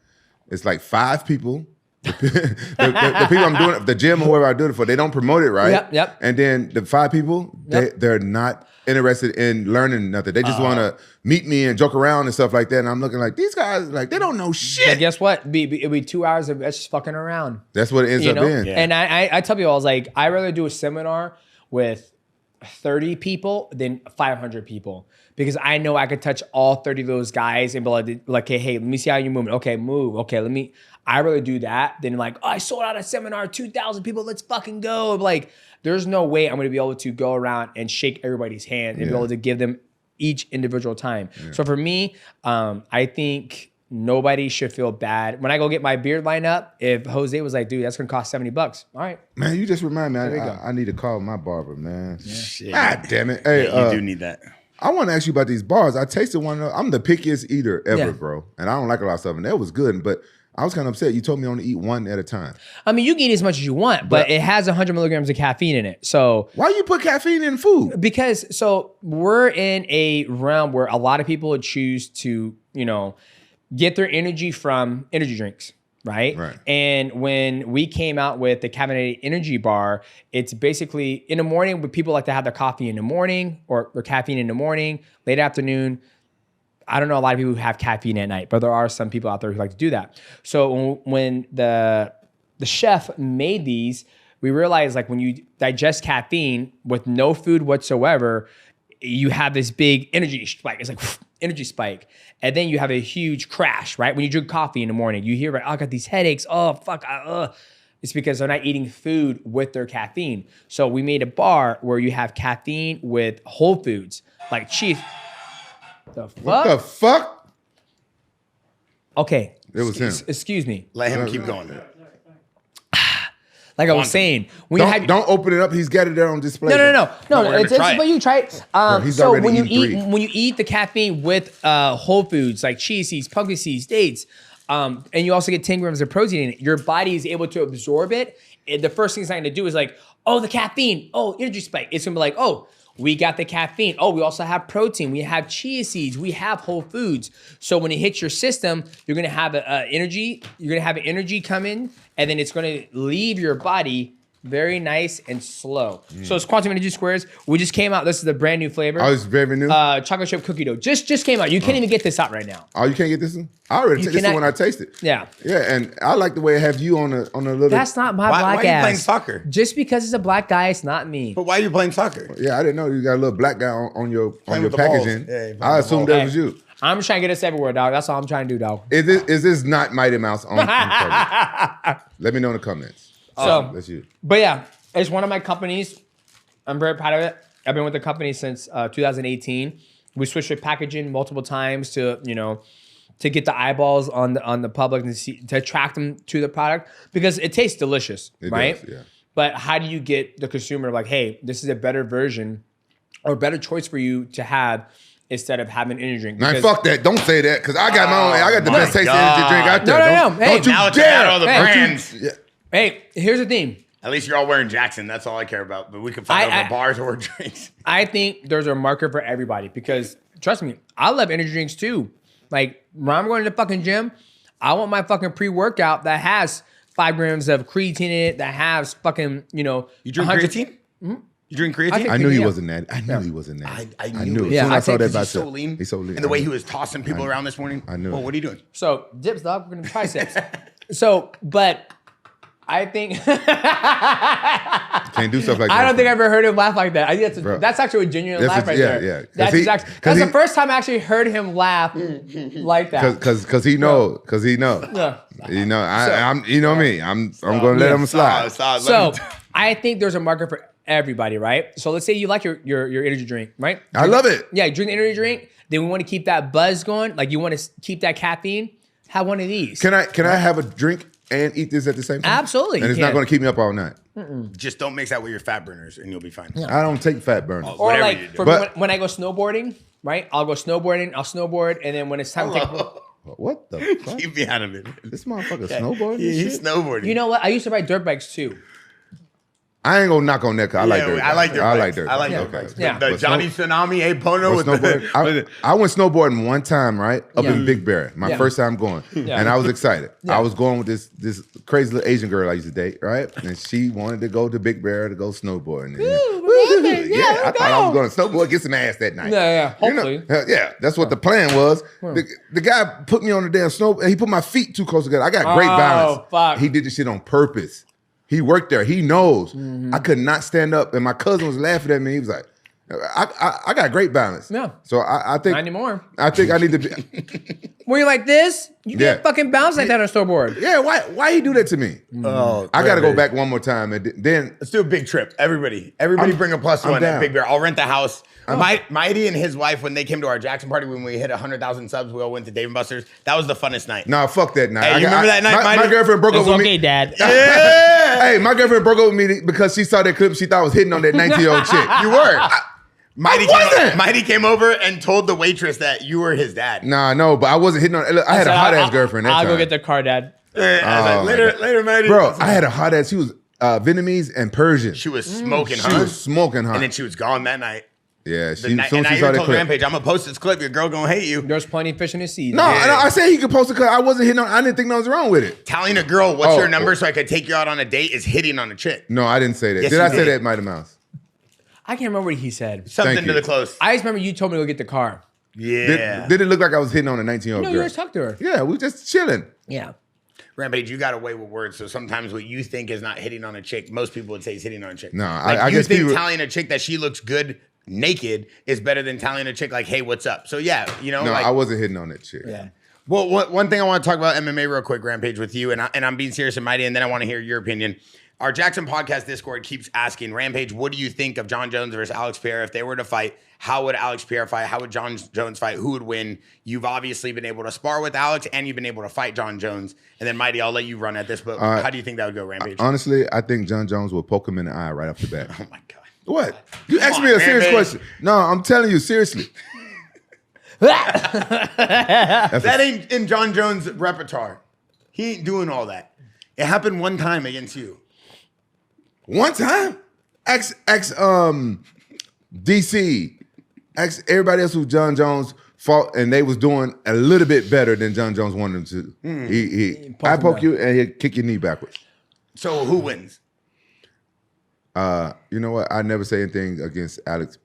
it's like 5 people. the people I'm doing it, the gym or whoever I do it for, they don't promote it right. Yep. And then the 5 people, they're not interested in learning nothing. They just want to meet me and joke around and stuff like that. And I'm looking like, these guys, like, they don't know shit. But guess what? It'll be 2 hours of just fucking around. That's what it ends up being. Yeah. And I tell people, I was like, I'd rather do a seminar with 30 people than 500 people. because I know I could touch all 30 of those guys and be like, hey, let me see how you're moving. Okay, move. Okay, I rather do that than like, oh, I sold out a seminar, 2,000 people, let's fucking go. Like, there's no way I'm going to be able to go around and shake everybody's hand and be able to give them each individual time. So for me, I think nobody should feel bad. When I go get my beard line up, if Jose was like, dude, that's going to cost $70. All right. Man, you just remind me, I need to call my barber, man. Shit. God damn it. Hey, you do need that. I want to ask you about these bars. I tasted one. I'm the pickiest eater ever, bro. And I don't like a lot of stuff. And that was good, but I was kind of upset. You told me only eat one at a time. I mean, you can eat as much as you want, but it has 100 milligrams of caffeine in it. So why you put caffeine in food? Because we're in a realm where a lot of people would choose to, get their energy from energy drinks, right? And when we came out with the caffeinated energy bar, it's basically in the morning, but people like to have their coffee in the morning or caffeine in the morning, late afternoon. I don't know a lot of people who have caffeine at night, but there are some people out there who like to do that. So when the chef made these, we realized like when you digest caffeine with no food whatsoever, you have this big energy spike. It's like energy spike. And then you have a huge crash, right? When you drink coffee in the morning, you hear, oh, I got these headaches. Oh, fuck. It's because they're not eating food with their caffeine. So we made a bar where you have caffeine with whole foods, like cheese. The fuck? What the fuck? Okay. It was him. Excuse me. Let him keep going. Like I was saying, don't open it up. He's got it there on display. No. It's but you try it. So when you eat the caffeine with whole foods like chia seeds, pumpkin seeds, dates, and you also get 10 grams of protein in it, your body is able to absorb it. And the first thing it's not going to do is like, oh, the caffeine, oh, energy spike. It's going to be like, oh, we got the caffeine. Oh, we also have protein. We have chia seeds. We have whole foods. So when it hits your system, you're going to have energy. You're going to have energy come in, and then it's going to leave your body very nice and slow. So it's Quantum Energy Squares. We just came out. This is the brand new flavor. Oh, it's very new? Chocolate chip cookie dough. Just came out. You can't even get this out right now. Oh, you can't get this one? I already tasted this one when I tasted. Yeah. Yeah, and I like the way it have you on a little... That's not my black ass. Why are you playing soccer? Just because it's a black guy, it's not me. But why are you playing soccer? Yeah, I didn't know you got a little black guy on your packaging. Yeah, I assumed that was you. I'm just trying to get us everywhere, dog. That's all I'm trying to do, dog. Is this not Mighty Mouse on Let me know in the comments. That's you. But yeah, it's one of my companies. I'm very proud of it. I've been with the company since 2018. We switched the packaging multiple times to get the eyeballs on the public and to attract them to the product because it tastes delicious, right? Does, yeah. But how do you get the consumer like, hey, this is a better version or a better choice for you to have instead of having an energy drink? Man, fuck that. Don't say that because I got my own. I got the best tasting energy drink out there. No. Hey, don't you now dare. All the brands. Hey, here's the thing. At least you're all wearing Jaxxon. That's all I care about. But we can find over bars or drinks. I think there's a market for everybody because trust me, I love energy drinks too. Like when I'm going to the fucking gym, I want my fucking pre-workout that has 5 grams of creatine in it, that has fucking, You drink creatine? Mm-hmm. You drink creatine? I knew he wasn't that. I knew he wasn't that. I knew it. Yeah, I saw that He's so lean. He's so lean. And the way he was tossing people around this morning. I knew Well, it. what are you doing? So dips, dog. We're gonna triceps. But I think Can't do stuff like that. I don't think I've ever heard him laugh like that. I think that's actually a genuine laugh right there. Yeah. That's the first time I actually heard him laugh like that. Because he know. Yeah. I'm you know me. I'm gonna let him slide. So I think there's a market for everybody, right? So let's say you like your energy drink, right? I love it. Yeah, you drink the energy drink. Then we want to keep that buzz going. Like you want to keep that caffeine. Have one of these. Can I have a drink and eat this at the same time? Absolutely. And it's not going to keep me up all night. Just don't mix that with your fat burners and you'll be fine. I don't take fat burners. Or like for me, when I go snowboarding, right? I'll go snowboarding. I'll snowboard, and then when it's time to take. What the fuck? Keep me out of it. This motherfucker snowboarding? He's snowboarding. You know what? I used to ride dirt bikes too. I ain't gonna knock on that. I like dirt bikes. I like dirt bikes. I like dirt bikes. Yeah. The Johnny Tsunami Pono with the... I went snowboarding one time, right? Up in Big Bear. My first time going. And I was excited. I was going with this crazy little Asian girl I used to date, right? And she wanted to go to Big Bear to go snowboarding. I thought I was going to snowboard, get some ass that night. Yeah. Hopefully. That's what the plan was. The guy put me on the damn snow. He put my feet too close together. I got great balance. Fuck. He did this shit on purpose. He worked there. He knows. I could not stand up. And my cousin was laughing at me. He was like, I got great balance. Yeah. So I think Not anymore. I think I need to be. Were you like this? You Yeah. get fucking bounced like that on a snowboard. Yeah. Why you do that to me? Oh, I got to go back one more time and then. Let's do a big trip. Everybody bring a plus one down. at Big Bear. I'll rent the house. Mighty and his wife, when they came to our Jaxxon party, when we hit 100,000 subs, we all went to Dave & Buster's. That was the funnest night. Nah, fuck that night. Hey, you remember that night, My Mighty? girlfriend broke up with me. Okay, Dad. Hey, my girlfriend broke up with me because she saw that clip. She thought I was hitting on that 19-year-old chick. You were. wasn't. Mighty came over and told the waitress that you were his dad. Nah, no, but I wasn't hitting on. Look, I had a hot ass girlfriend. That I'll go time. get the car, Dad. I was like, later, Mighty. Bro, I had a hot ass. She was Vietnamese and Persian. She was smoking, She huh? was smoking hot. And then she was gone that night. Yeah, And I she even saw that told clip. Rampage, I'm gonna post this clip. Your girl gonna hate you. There's plenty of fish in the sea. No, I said he could post it because I wasn't hitting on. I didn't think nothing was wrong with it. Telling a girl what's Oh, your number so I could take you out on a date is hitting on a chick. No, I didn't say that. Yes, Did you I say did. that, Mighty Mouse? I can't remember what he said. Something Thank to you. the close. I just remember you told me to go get the car. Yeah. Did it look like I was hitting on a 19-year-old No, girl? you just talked to her. Yeah, we just chilling. Yeah. Rampage, you got away with words, so sometimes what you think is not hitting on a chick, most people would say is hitting on a chick. No, like I you guess think people- telling a chick that she looks good naked is better than telling a chick like, hey, what's up? So yeah, No, like, I wasn't hitting on that chick. Yeah. well, one thing I want to talk about MMA real quick, Rampage, with you, and I'm being serious and mighty, and then I want to hear your opinion. Our Jaxxon podcast Discord keeps asking, Rampage, what do you think of Jon Jones versus Alex Pierre? If they were to fight, how would Alex Pierre fight? How would Jon Jones fight? Who would win? You've obviously been able to spar with Alex, and you've been able to fight Jon Jones. And then, Mighty, I'll let you run at this, but how do you think that would go, Rampage? Honestly, I think Jon Jones will poke him in the eye right off the bat. Oh, my God. What? You asked on, me a serious Rampage. question. No, I'm telling you, seriously. That ain't in Jon Jones' repertoire. He ain't doing all that. It happened one time against you. One time, DC, everybody else who Jon Jones fought, and they was doing a little bit better than Jon Jones wanted them to. I poke you, and he'll kick your knee backwards. So who wins? You know what? I never say anything against Alex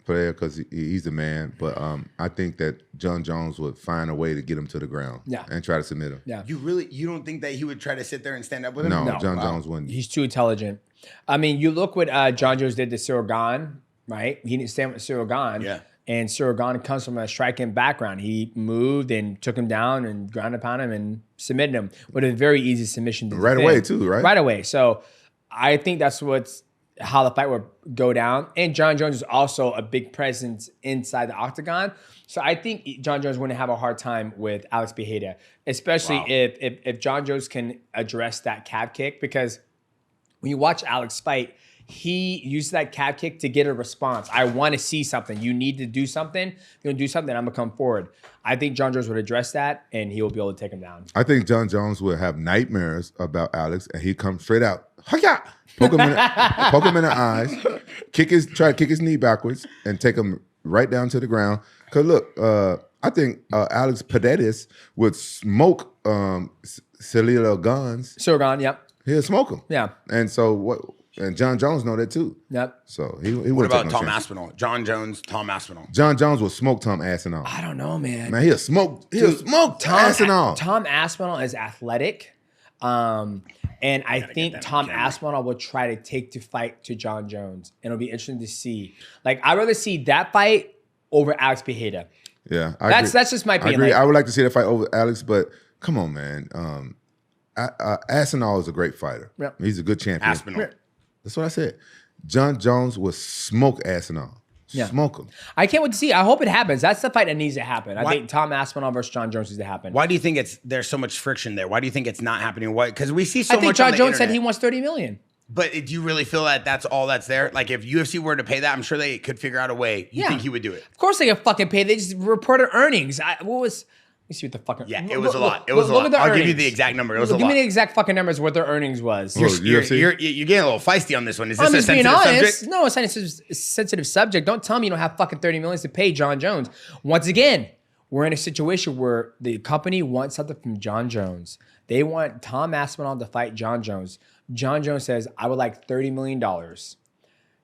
Pereira because he's a man, but I think that Jon Jones would find a way to get him to the ground and try to submit him. Yeah. You don't think that he would try to sit there and stand up with him? No, No. Jon Jones wouldn't. He's too intelligent. I mean, you look what Jon Jones did to Cyril Gahn, right? He didn't stand with Cyril Gahn. Yeah. And Cyril Gahn comes from a striking background. He moved and took him down and ground upon him and submitted him with a very easy submission. Right defend. away, too, right? Right away. So I think that's how the fight would go down. And Jon Jones is also a big presence inside the octagon. So I think Jon Jones wouldn't have a hard time with Alex Pereira, especially if Jon Jones can address that calf kick, because when you watch Alex fight, he used that calf kick to get a response. I want to see something. You need to do something. If you're going to do something, I'm going to come forward. I think Jon Jones would address that, and he will be able to take him down. I think Jon Jones will have nightmares about Alex, and he'd come straight out, "Hi-ya!" poke him in the eyes, try to kick his knee backwards, and take him right down to the ground. Because look, I think Alex Pereira would smoke Cyril Gahns. Cyril Gahn, yep. He'll smoke him. Yeah. And so what? And Jon Jones know that too. Yep. So he What wouldn't about take no Tom chance. Aspinall? Jon Jones, Tom Aspinall. Jon Jones will smoke Tom Aspinall. I don't know, man. Man, he'll smoke Aspinall. Tom Aspinall is athletic. And I think Tom Aspinall will try to take to fight to Jon Jones. And it'll be interesting to see. Like, I'd rather see that fight over Alex Pereira. Yeah, That's just my I opinion. agree. Like, I would like to see that fight over Alex, but come on, man. Aspinall is a great fighter. Yep. He's a good champion. Aspinall. That's what I said. Jon Jones will smoke Aspinall. Yeah. Smoke him. I can't wait to see. I hope it happens. That's the fight that needs to happen. I Why- think Tom Aspinall versus Jon Jones needs to happen. Why do you think there's so much friction there? Why do you think it's not happening? Why? Because we see so I much think on Jon the Jones said internet. he wants $30 million. But do you really feel that that's all that's there? Like, if UFC were to pay that, I'm sure they could figure out a way. You Yeah. think he would do it? Of course they get fucking paid. They just reported earnings. Let me see what the fucking... Yeah, it was a lot. It was a look lot. at the I'll give you earnings. the exact number. It was a Give lot. me the exact fucking numbers of what their earnings was. Oh, You're UFC? getting a little feisty on this one. Is this I'm a just being sensitive honest. subject? No, it's not a sensitive subject. Don't tell me you don't have fucking $30 million to pay Jon Jones. Once again, we're in a situation where the company wants something from Jon Jones. They want Tom Aspinall to fight Jon Jones. Jon Jones says, I would like $30 million.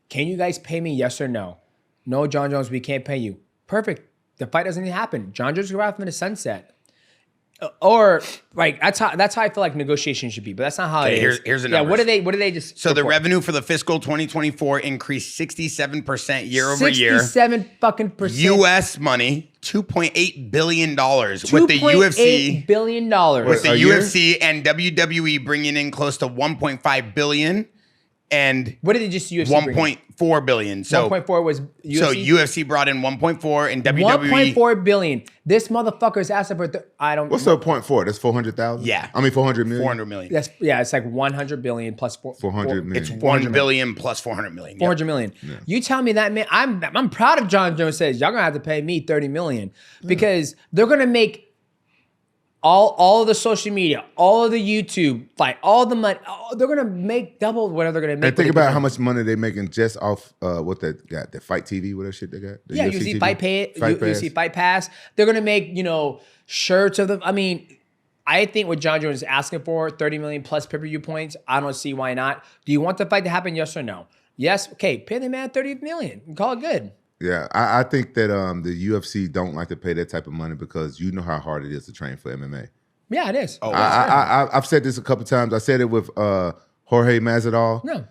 Can you guys pay me, yes or no? No, Jon Jones, we can't pay you. Perfect. The fight doesn't even happen. Jon Jones will go out from the sunset. or like that's how I feel like negotiation should be, but that's not how it is. Here's the yeah. numbers. What do they just? So the report? revenue for the fiscal 2024 increased 67% year over year. 67 fucking percent. U.S. money, $2.8 billion with the UFC. $2.8 billion. With the A year? UFC and WWE bringing in close to 1.5 billion and What did they just UFC bring? 1.4 billion. So 1.4 was UFC. So UFC brought in 1.4 and WWE 1.4 billion. This motherfucker is asking for. I don't. What's the point for? That's 400,000. Yeah. I mean 400 million. 400 million. That's it's like 100 billion plus 400 million. It's 1 billion plus 400 million. 400 million. You tell me that, man. I'm proud of Jon Jones says y'all gonna have to pay me 30 million because they're gonna make all of the social media, all of the YouTube fight, all the money. They're gonna make double whatever they're gonna make. And think about how much money they making just off what they got, the Fight TV, whatever shit they got. The Yeah, UFC you see TV? Fight Pay, Fight you Pass. see Fight Pass. They're gonna make shirts of them. I mean, I think what Jon Jones is asking for, 30 million plus pay-per-view points. I don't see why not. Do you want the fight to happen? Yes or no? Yes. Okay, pay the man 30 million. Call it good. Yeah, I think that the UFC don't like to pay that type of money because you know how hard it is to train for MMA. Yeah, it is. Oh, I've said this a couple times. I said it with Jorge Masvidal. No.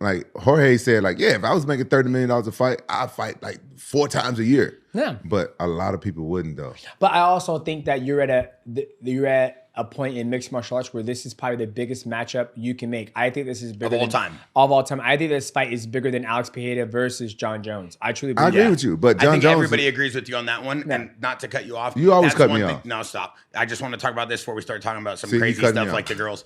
Like Jorge said, like, yeah, if I was making $30 million a fight, I'd fight like 4 times a year. Yeah. But a lot of people wouldn't though. But I also think that you're at a point in mixed martial arts where this is probably the biggest matchup you can make. I think this is bigger Of all time. I think this fight is bigger than Alex Pereira versus Jon Jones. I truly I believe agree with you, but I Jon think Jones. everybody agrees with you on that one. And not to cut you off. You always that's cut one me thing- off. No, stop. I just want to talk about this before we start talking about some See, you crazy cut me stuff off. like the girls.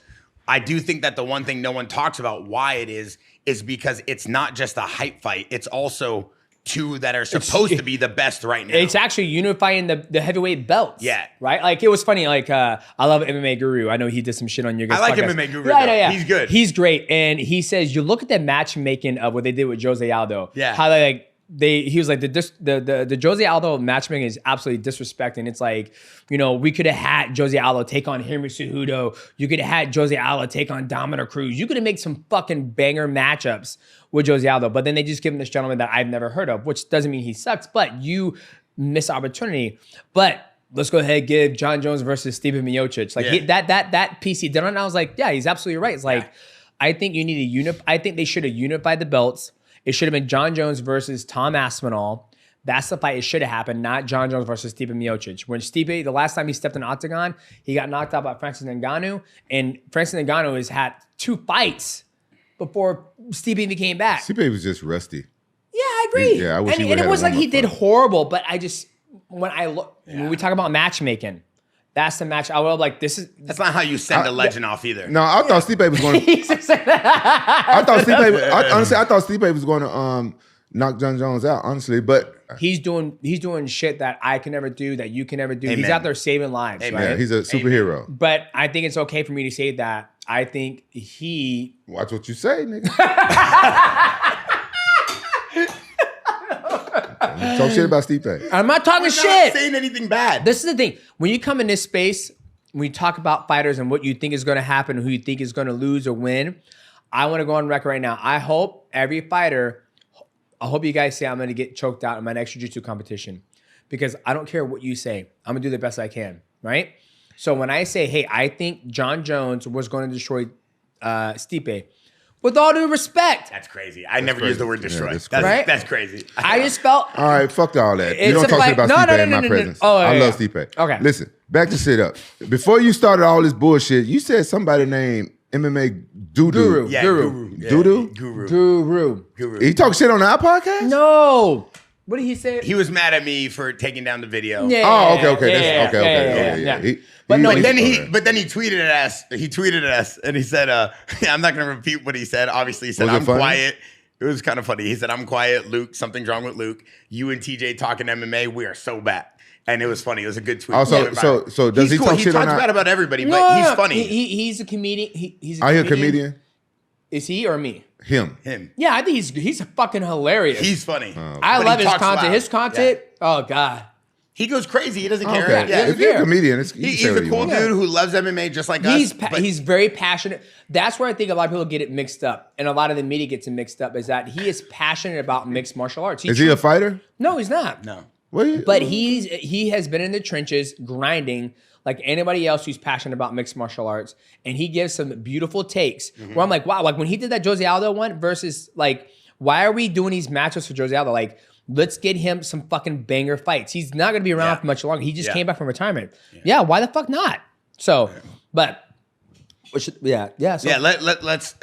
I do think that the one thing no one talks about why it is because it's not just a hype fight. It's also two that are supposed to be the best right now. It's actually unifying the heavyweight belts. Yeah. Right? Like, it was funny. Like, I love MMA Guru. I know he did some shit on your guys' I like podcast. MMA Guru, Yeah, though. yeah. He's good. He's great. And he says, you look at the matchmaking of what they did with Jose Aldo. Yeah. How they, like, he was like, the Jose Aldo matchmaking is absolutely disrespecting. It's like, we could have had Jose Aldo take on Henry Cejudo. You could have had Jose Aldo take on Dominic Cruz. You could have made some fucking banger matchups with Jose Aldo. But then they just give him this gentleman that I've never heard of, which doesn't mean he sucks, but you miss opportunity. But let's go ahead and give Jon Jones versus Stipe Miocic. Like that piece he did on, I was like, yeah, he's absolutely right. It's like, I think you need to I think they should have unified the belts. It should have been Jon Jones versus Tom Aspinall. That's the fight it should have happened, not Jon Jones versus Stipe Miocic. When Stipe, the last time he stepped in the octagon, he got knocked out by Francis Ngannou, and Francis Ngannou has had 2 fights before Stipe even came back. Stipe was just rusty. Yeah, I agree. Yeah, I wish he and would've it had was a like he warm-up did fight. horrible, but I just, when we talk about matchmaking, that's the match. I would have like, this is, That's not how you send a legend off either. No, I thought Stipe was going to. I thought Stipe was going to knock Jon Jones out. Honestly, but he's doing shit that I can never do, that you can never do. He's Amen. out there saving lives, Amen. right? yeah, he's a superhero. But I think it's okay for me to say that. I think he. Watch what you say, nigga. Talk shit about Stipe. I'm not talking We're shit. not saying anything bad. This is the thing. When you come in this space, when you talk about fighters and what you think is going to happen, who you think is going to lose or win, I want to go on record right now. I hope every fighter, I hope you guys say I'm going to get choked out in my next jiu-jitsu competition, because I don't care what you say. I'm going to do the best I can, right? So when I say, hey, I think Jon Jones was going to destroy Stipe, with all due respect, That's crazy. I never used the word destroy. that's that's, crazy. that's crazy. I just felt... All right, fuck all that. You It's don't a talk fight- shit about no, Stipe no, in no, my no, no. presence. Oh, yeah, I love yeah. Stipe. Okay. Listen, back to shit up. Before you started all this bullshit, you said somebody named MMA Doodoo. Guru. Yeah, Guru. Yeah, Doodoo? Guru. He talk shit on our podcast? No. What did he say? He was mad at me for taking down the video. Yeah. Oh, okay. Yeah, That's, okay. yeah. He- But no, But then he okay. tweeted at us. He tweeted at us and he said, I'm not gonna repeat what he said. Obviously, he said, Was it I'm funny? quiet. It was kind of funny. He said, I'm quiet, Luke, something's wrong with Luke. You and TJ talking MMA, we are so bad. And it was funny. It was a good tweet. Oh, so does He's he cool. talk He shit on talks our- bad about everybody, but No, he's funny. He's a comedian. He's a Are you a comedian? Is he or me? Him. Him. Yeah, I think he's fucking hilarious. He's funny. I But love he his talks content. loud. His content. Yeah. Oh God. He goes crazy. He doesn't care. Okay. Yeah. If you're a comedian, you can He's say a what you cool want. dude who loves MMA just like us. He's very passionate. That's where I think a lot of people get it mixed up, and a lot of the media gets it mixed up. Is that he is passionate about mixed martial arts. Is he a fighter? No, he's not. No. What? But he has been in the trenches grinding like anybody else who's passionate about mixed martial arts, and he gives some beautiful takes where I'm like, wow, like when he did that Jose Aldo one versus like, why are we doing these matches for Jose Aldo? Like, let's get him some fucking banger fights. He's not going to be around for much longer. He just came back from retirement. Yeah, why the fuck not? So, but... So, let's let's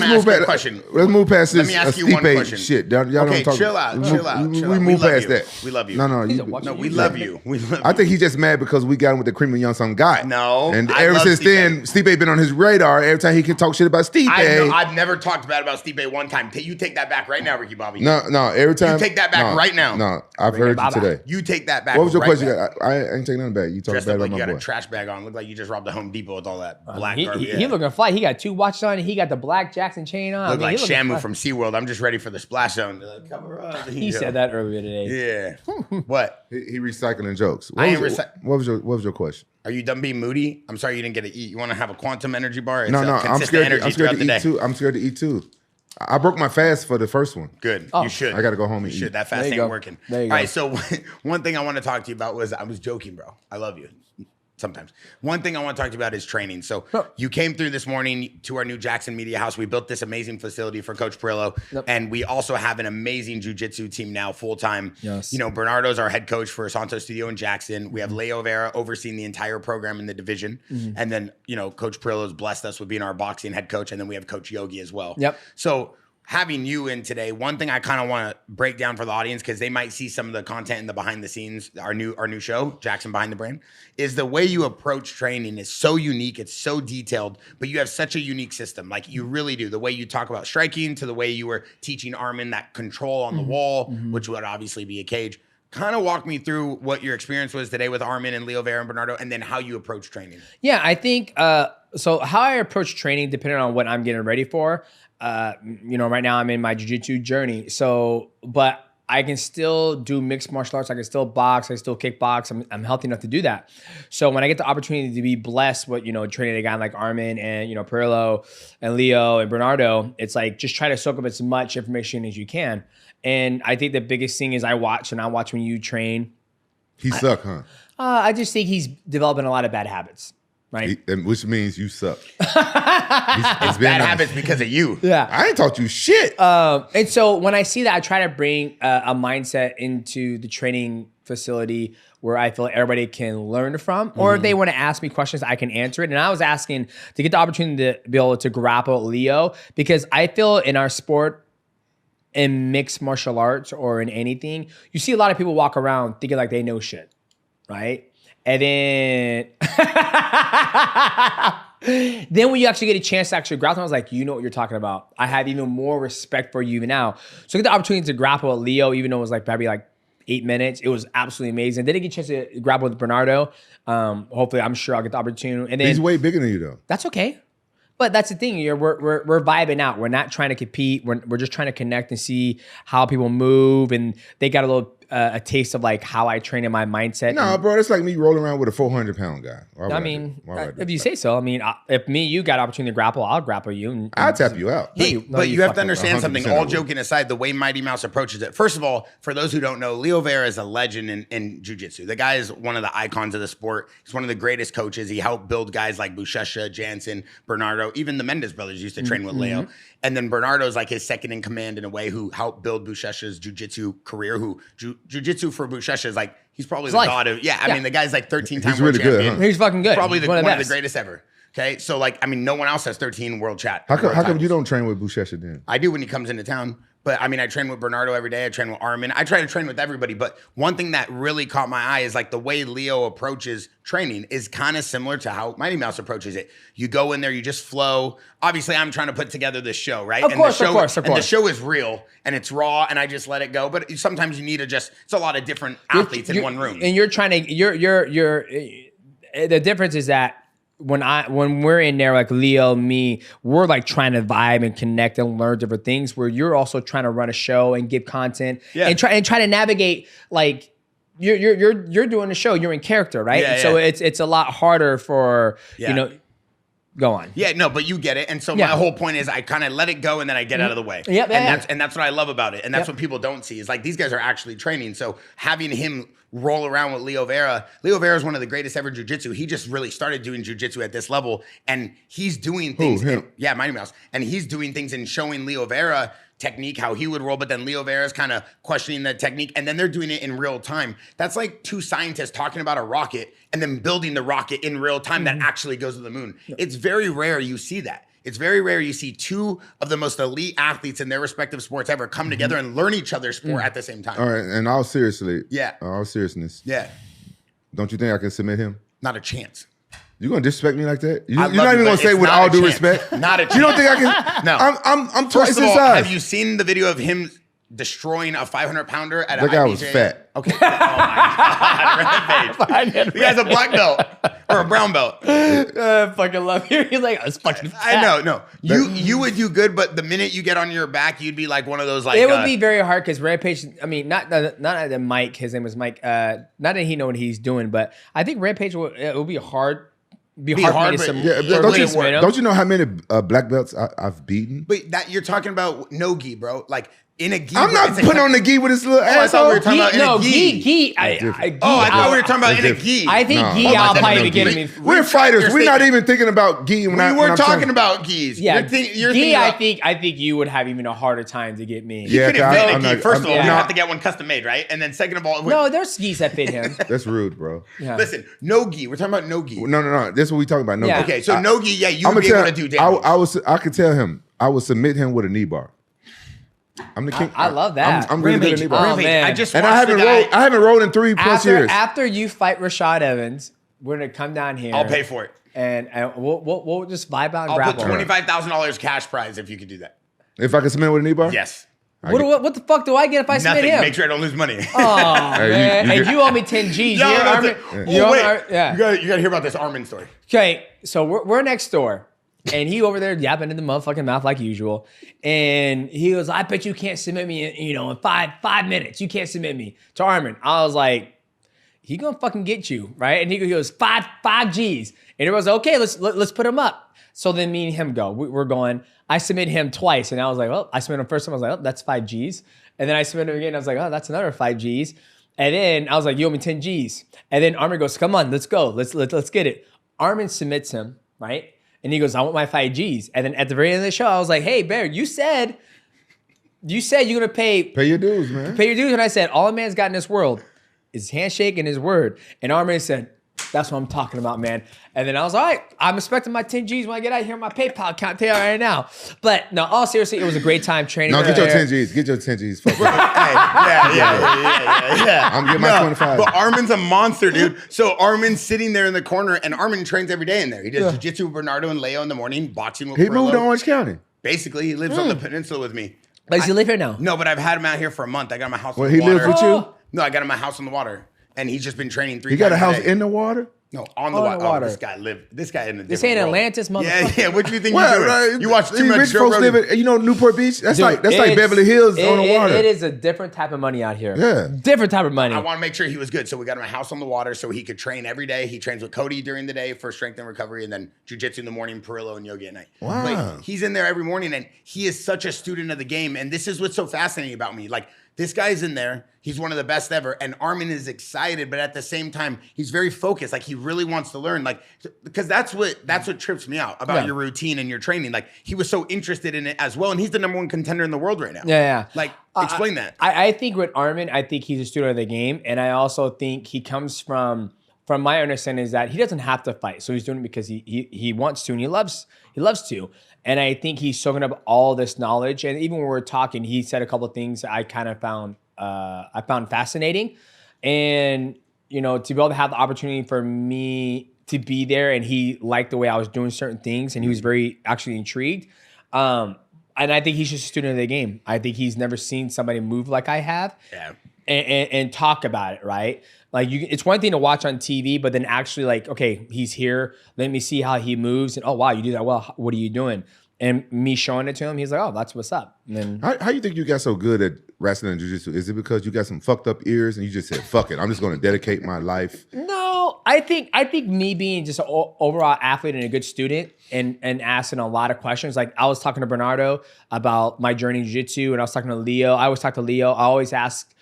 move past question. Let's move past this. Let me ask you one question. Shit, y'all okay, don't talk. chill out. We move past that. We love you. No, we love you. I think he's just mad because we got him with the cream of young some guy. No, and ever since then, Stipe been on his radar. Every time he can talk shit about Stipe, I've never talked bad about Stipe one time. You take that back right now, Ricky Bobby. No. Every time you take that back right now. No, I've heard you today. You take that back. What was your question? Back. I ain't taking nothing back. You talking bad about my boy. You got a trash bag on. Look like you just robbed the Home Depot with all that black garbage. He looking fly. He got 2 watches on. He got the black Jaxxon chain on. Look like Shamu from SeaWorld. I'm just ready for the splash zone. Cover up. He said that earlier today. Yeah. What? He recycling jokes. What was your question? Are you done being moody? I'm sorry you didn't get to eat. You want to have a quantum energy bar? It's no. I'm scared to eat too. I'm scared to eat too. I broke my fast for the first one. Good. You should. I got to go home and eat. That fast ain't working. There you go. All right. So one thing I want to talk to you about was I was joking, bro. I love you. Sometimes. One thing I want to talk to you about is training. So you came through this morning to our new Jaxxon Media House. We built this amazing facility for Coach Perillo. And we also have an amazing jiu-jitsu team now full-time. Yes. You know, Bernardo's our head coach for Santos Studio in Jackson. We have Leo Vera overseeing the entire program in the division. And then, you know, Coach Perillo's blessed us with being our boxing head coach. And then we have Coach Yogi as well. Yep. So having you in today, one thing I kind of want to break down for the audience, because they might see some of the content in the behind the scenes, our new show, Jaxxon Behind the Brand, is the way you approach training is so unique. It's so detailed, but you have such a unique system. Like you really do. The way you talk about striking to the way you were teaching Armin that control on the wall, which would obviously be a cage. Kind of walk me through what your experience was today with Armin and Leo Vera and Bernardo, and then how you approach training. Yeah, I think, so how I approach training, depending on what I'm getting ready for, you know, right now I'm in my jiu-jitsu journey. So, but I can still do mixed martial arts. I can still box. I can still kickbox. I'm healthy enough to do that. So when I get the opportunity to be blessed with, you know, training a guy like Armin and, you know, Perillo and Leo and Bernardo, it's like, just try to soak up as much information as you can. And I think the biggest thing is I watch when you train. He suck, huh? I just think he's developing a lot of bad habits. Right. Which means you suck. It's bad habits because of you. Yeah. I ain't taught you shit. And so when I see that, I try to bring a mindset into the training facility where I feel like everybody can learn from, or if they want to ask me questions, I can answer it. And I was asking to get the opportunity to be able to grapple Leo, because I feel in our sport, in mixed martial arts or in anything, you see a lot of people walk around thinking like they know shit, right? And then when you actually get a chance to actually grapple, I was like, you know what you're talking about. I have even more respect for you even now. So I get the opportunity to grapple with Leo, even though it was like probably like 8 minutes. It was absolutely amazing. Then I get a chance to grapple with Bernardo. Hopefully, I'm sure I'll get the opportunity. And then he's way bigger than you though. That's okay. But that's the thing. We're vibing out. We're not trying to compete. We're just trying to connect and see how people move. And they got a little a taste of like how I train in my mindset. No, bro, it's like me rolling around with a 400-pound guy. I mean, if you say so. I mean, if you got opportunity to grapple, I'll grapple you. And I'll tap you out. But you have to understand something. All joking aside, the way Mighty Mouse approaches it. First of all, for those who don't know, Leo Vera is a legend in jiu-jitsu. The guy is one of the icons of the sport. He's one of the greatest coaches. He helped build guys like Buchecha, Jansen, Bernardo. Even the Mendes brothers used to train with Leo. And then Bernardo's like his second in command in a way, who helped build Buchecha's jiu-jitsu career, who jiu-jitsu for Buchecha is like, he's probably the god of, I mean, the guy's like 13-time world really champion. Good, huh? He's fucking good. Probably one of the greatest ever. Okay, so like, I mean, no one else has 13 world chat. How come you don't train with Buchecha then? I do when he comes into town. But I mean, I train with Bernardo every day. I train with Armin. I try to train with everybody. But one thing that really caught my eye is like the way Leo approaches training is kind of similar to how Mighty Mouse approaches it. You go in there, you just flow. Obviously, I'm trying to put together this show, right? Of course. And the show is real and it's raw, and I just let it go. But sometimes you need to it's a lot of different athletes in one room. And you're trying to, the difference is that when we're in there, like Leo, me, we're like trying to vibe and connect and learn different things, where you're also trying to run a show and give content and try to navigate, like you're doing the show, you're in character, right? So it's a lot harder for you know. Go on. Yeah, no, but you get it. And so my whole point is I kind of let it go and then I get out of the way. And that's what I love about it. And that's what people don't see is like these guys are actually training. So having him roll around with Leo Vera. Leo Vera is one of the greatest ever jiu-jitsu. He just really started doing jiu-jitsu at this level, and he's doing things. Yeah, Mighty Mouse. And he's doing things and showing Leo Vera technique, how he would roll, but then Leo Vera's kind of questioning the technique, and then they're doing it in real time. That's like two scientists talking about a rocket and then building the rocket in real time that actually goes to the moon. It's very rare you see that. It's very rare you see two of the most elite athletes in their respective sports ever come together and learn each other's sport at the same time. All right, and all seriously. Yeah. All seriousness. Yeah. Don't you think I can submit him? Not a chance. You gonna disrespect me like that? You're love not you, even gonna but say it's with not all a due chance. respect? Not a chance. You don't think I can? No. I'm twice First of his all, size. have you seen the video of him destroying a 500-pounder at a That guy IBJ? was fat. Okay. Oh my God. Rampage. He has a black belt or a brown belt. I fucking love you. You're like, I was fucking fat. I know, no. You would do good, but the minute you get on your back, you'd be like one of those like. It would be very hard because Rampage. I mean, not that Mike. His name was Mike. Not that he know what he's doing, but I think Rampage it would be hard. Be hard for me to don't you know how many black belts I've beaten? But that you're talking about no gi, bro. Like in a gi. I'm not putting on the gi with this little I thought we were talking asshole. about in a gi. Gi. I thought we were talking about in a gi. I think No. gi. Oh, I'll that's probably no be gi. getting me. We're fighters. Your We're not statement. even thinking about gi. We were talking about gis. Yeah, You're gi. thinking I think you would have even a harder time to get me. You Yeah, couldn't fit I'm a gi. not- First of all, I'm you not- have to get one custom made, right? And then second of all, No, there's skis that fit him. That's rude, bro. Yeah. listen, no gi. We're talking about no gi. No. This is what we talking about. No. Yeah. gi. Okay, so no gi. Yeah, you I'm would gonna be able tell. to do damage. I could tell him. I would submit him with a knee bar. I'm the king. I love that. I'm really good at knee bar. Oh, man. I just And watched the guy. I haven't rolled in 3+ years. After you fight Rashad Evans, we're gonna come down here. I'll pay for it. and we'll just vibe out and I'll grapple. put $25,000 cash prize if you could do that. If I can submit with a knee bar? Yes. What the fuck do I get if I submit Nothing. him? Make sure I don't lose money. Oh Hey, man, you and get- you owe me 10 G's. No, You no, hear no, Armin? no. You Oh, owe wait. Ar- yeah. You gotta hear about this Armin story. Okay, so we're next door, and he over there yapping in the motherfucking mouth like usual, and he goes, "I bet you can't submit me, in five minutes. You can't submit me to Armin." I was like, "He gonna fucking get you, right?" And he goes, five G's, and everyone's like, "Okay, let's put him up." So then me and him go. We're going. I submit him twice, and I was like, "Well," I submitted him first time. I was like, "Oh, that's 5 G's," and then I submitted him again. And I was like, "Oh, that's another 5 G's." And then I was like, "You owe me 10 G's." And then Armin goes, "Come on, let's go. Let's get it." Armin submits him, right? And he goes, "I want my 5 G's." And then at the very end of the show, I was like, "Hey, Bear, you said you're gonna pay Pay your dues, man. your dues." And I said, "All a man's got in this world is handshake and his word." And Armin said, "That's what I'm talking about, man." And then I was like, "All right, I'm expecting my 10 G's when I get out here on my PayPal account. Tell you right now." But no, all seriously, it was a great time training. No, get your there. 10 G's. Get your 10 G's. Fuck it. Yeah. I'm getting my 25. But Armin's a monster, dude. So Armin's sitting there in the corner, and Armin trains every day in there. He does jiu-jitsu with Bernardo and Leo in the morning, boxing with He Perillo. moved to Orange County. Basically, he lives on the peninsula with me. Does he live here now? No, but I've had him out here for a month. I got him a house Well, on the he water. lives with you? Oh. No, I got him a house on the water. And he's just been training 3 He got a times house day. in the water? No, on the On water. the water. Oh, this guy in a different This ain't world. Atlantis, Yeah, motherfucker. yeah. What do you think Well, you're doing? right. You watch too These much rich Joe folks Rogan. live in, Newport Beach? That's Dude, like it's- Beverly Hills on the water. It is a different type of money out here. Yeah. Different type of money. I want to make sure he was good. So we got him a house on the water so he could train every day. He trains with Cody during the day for strength and recovery, and then jiu-jitsu in the morning, Perillo and yoga at night. Wow. Like, he's in there every morning, and he is such a student of the game. And this is what's so fascinating about me. Like, this guy's in there. He's one of the best ever. And Armin is excited, but at the same time, he's very focused. Like, he really wants to learn. Like, because that's what trips me out about your routine and your training. Like, he was so interested in it as well. And he's the #1 contender in the world right now. Yeah. Like, explain that. I think with Armin, I think he's a student of the game, and I also think he comes from my understanding is that he doesn't have to fight, so he's doing it because he wants to and he loves to, and I think he's soaking up all this knowledge. And even when we were talking, he said a couple of things I kind of found fascinating, and to be able to have the opportunity for me to be there, and he liked the way I was doing certain things, and he was very actually intrigued. And I think he's just a student of the game. I think he's never seen somebody move like I have. Yeah. And talk about it, right? Like it's one thing to watch on TV, but then actually like, okay, he's here. Let me see how he moves. And oh wow, you do that well. What are you doing? And me showing it to him, he's like, oh, that's what's up. And then How you think you got so good at wrestling and jiu-jitsu? Is it because you got some fucked up ears and you just said, fuck it, I'm just going to dedicate my life? no, I think me being just an overall athlete and a good student and asking a lot of questions. Like I was talking to Bernardo about my journey in jiu-jitsu, and I was talking to Leo. I always talk to Leo. I always ask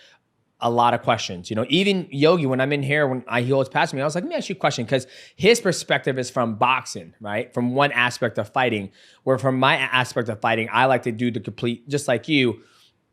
a lot of questions. You know, even Yogi, when I'm in here, he always passed me, I was like, let me ask you a question, because his perspective is from boxing, right? From one aspect of fighting, where from my aspect of fighting, I like to do the complete, just like you,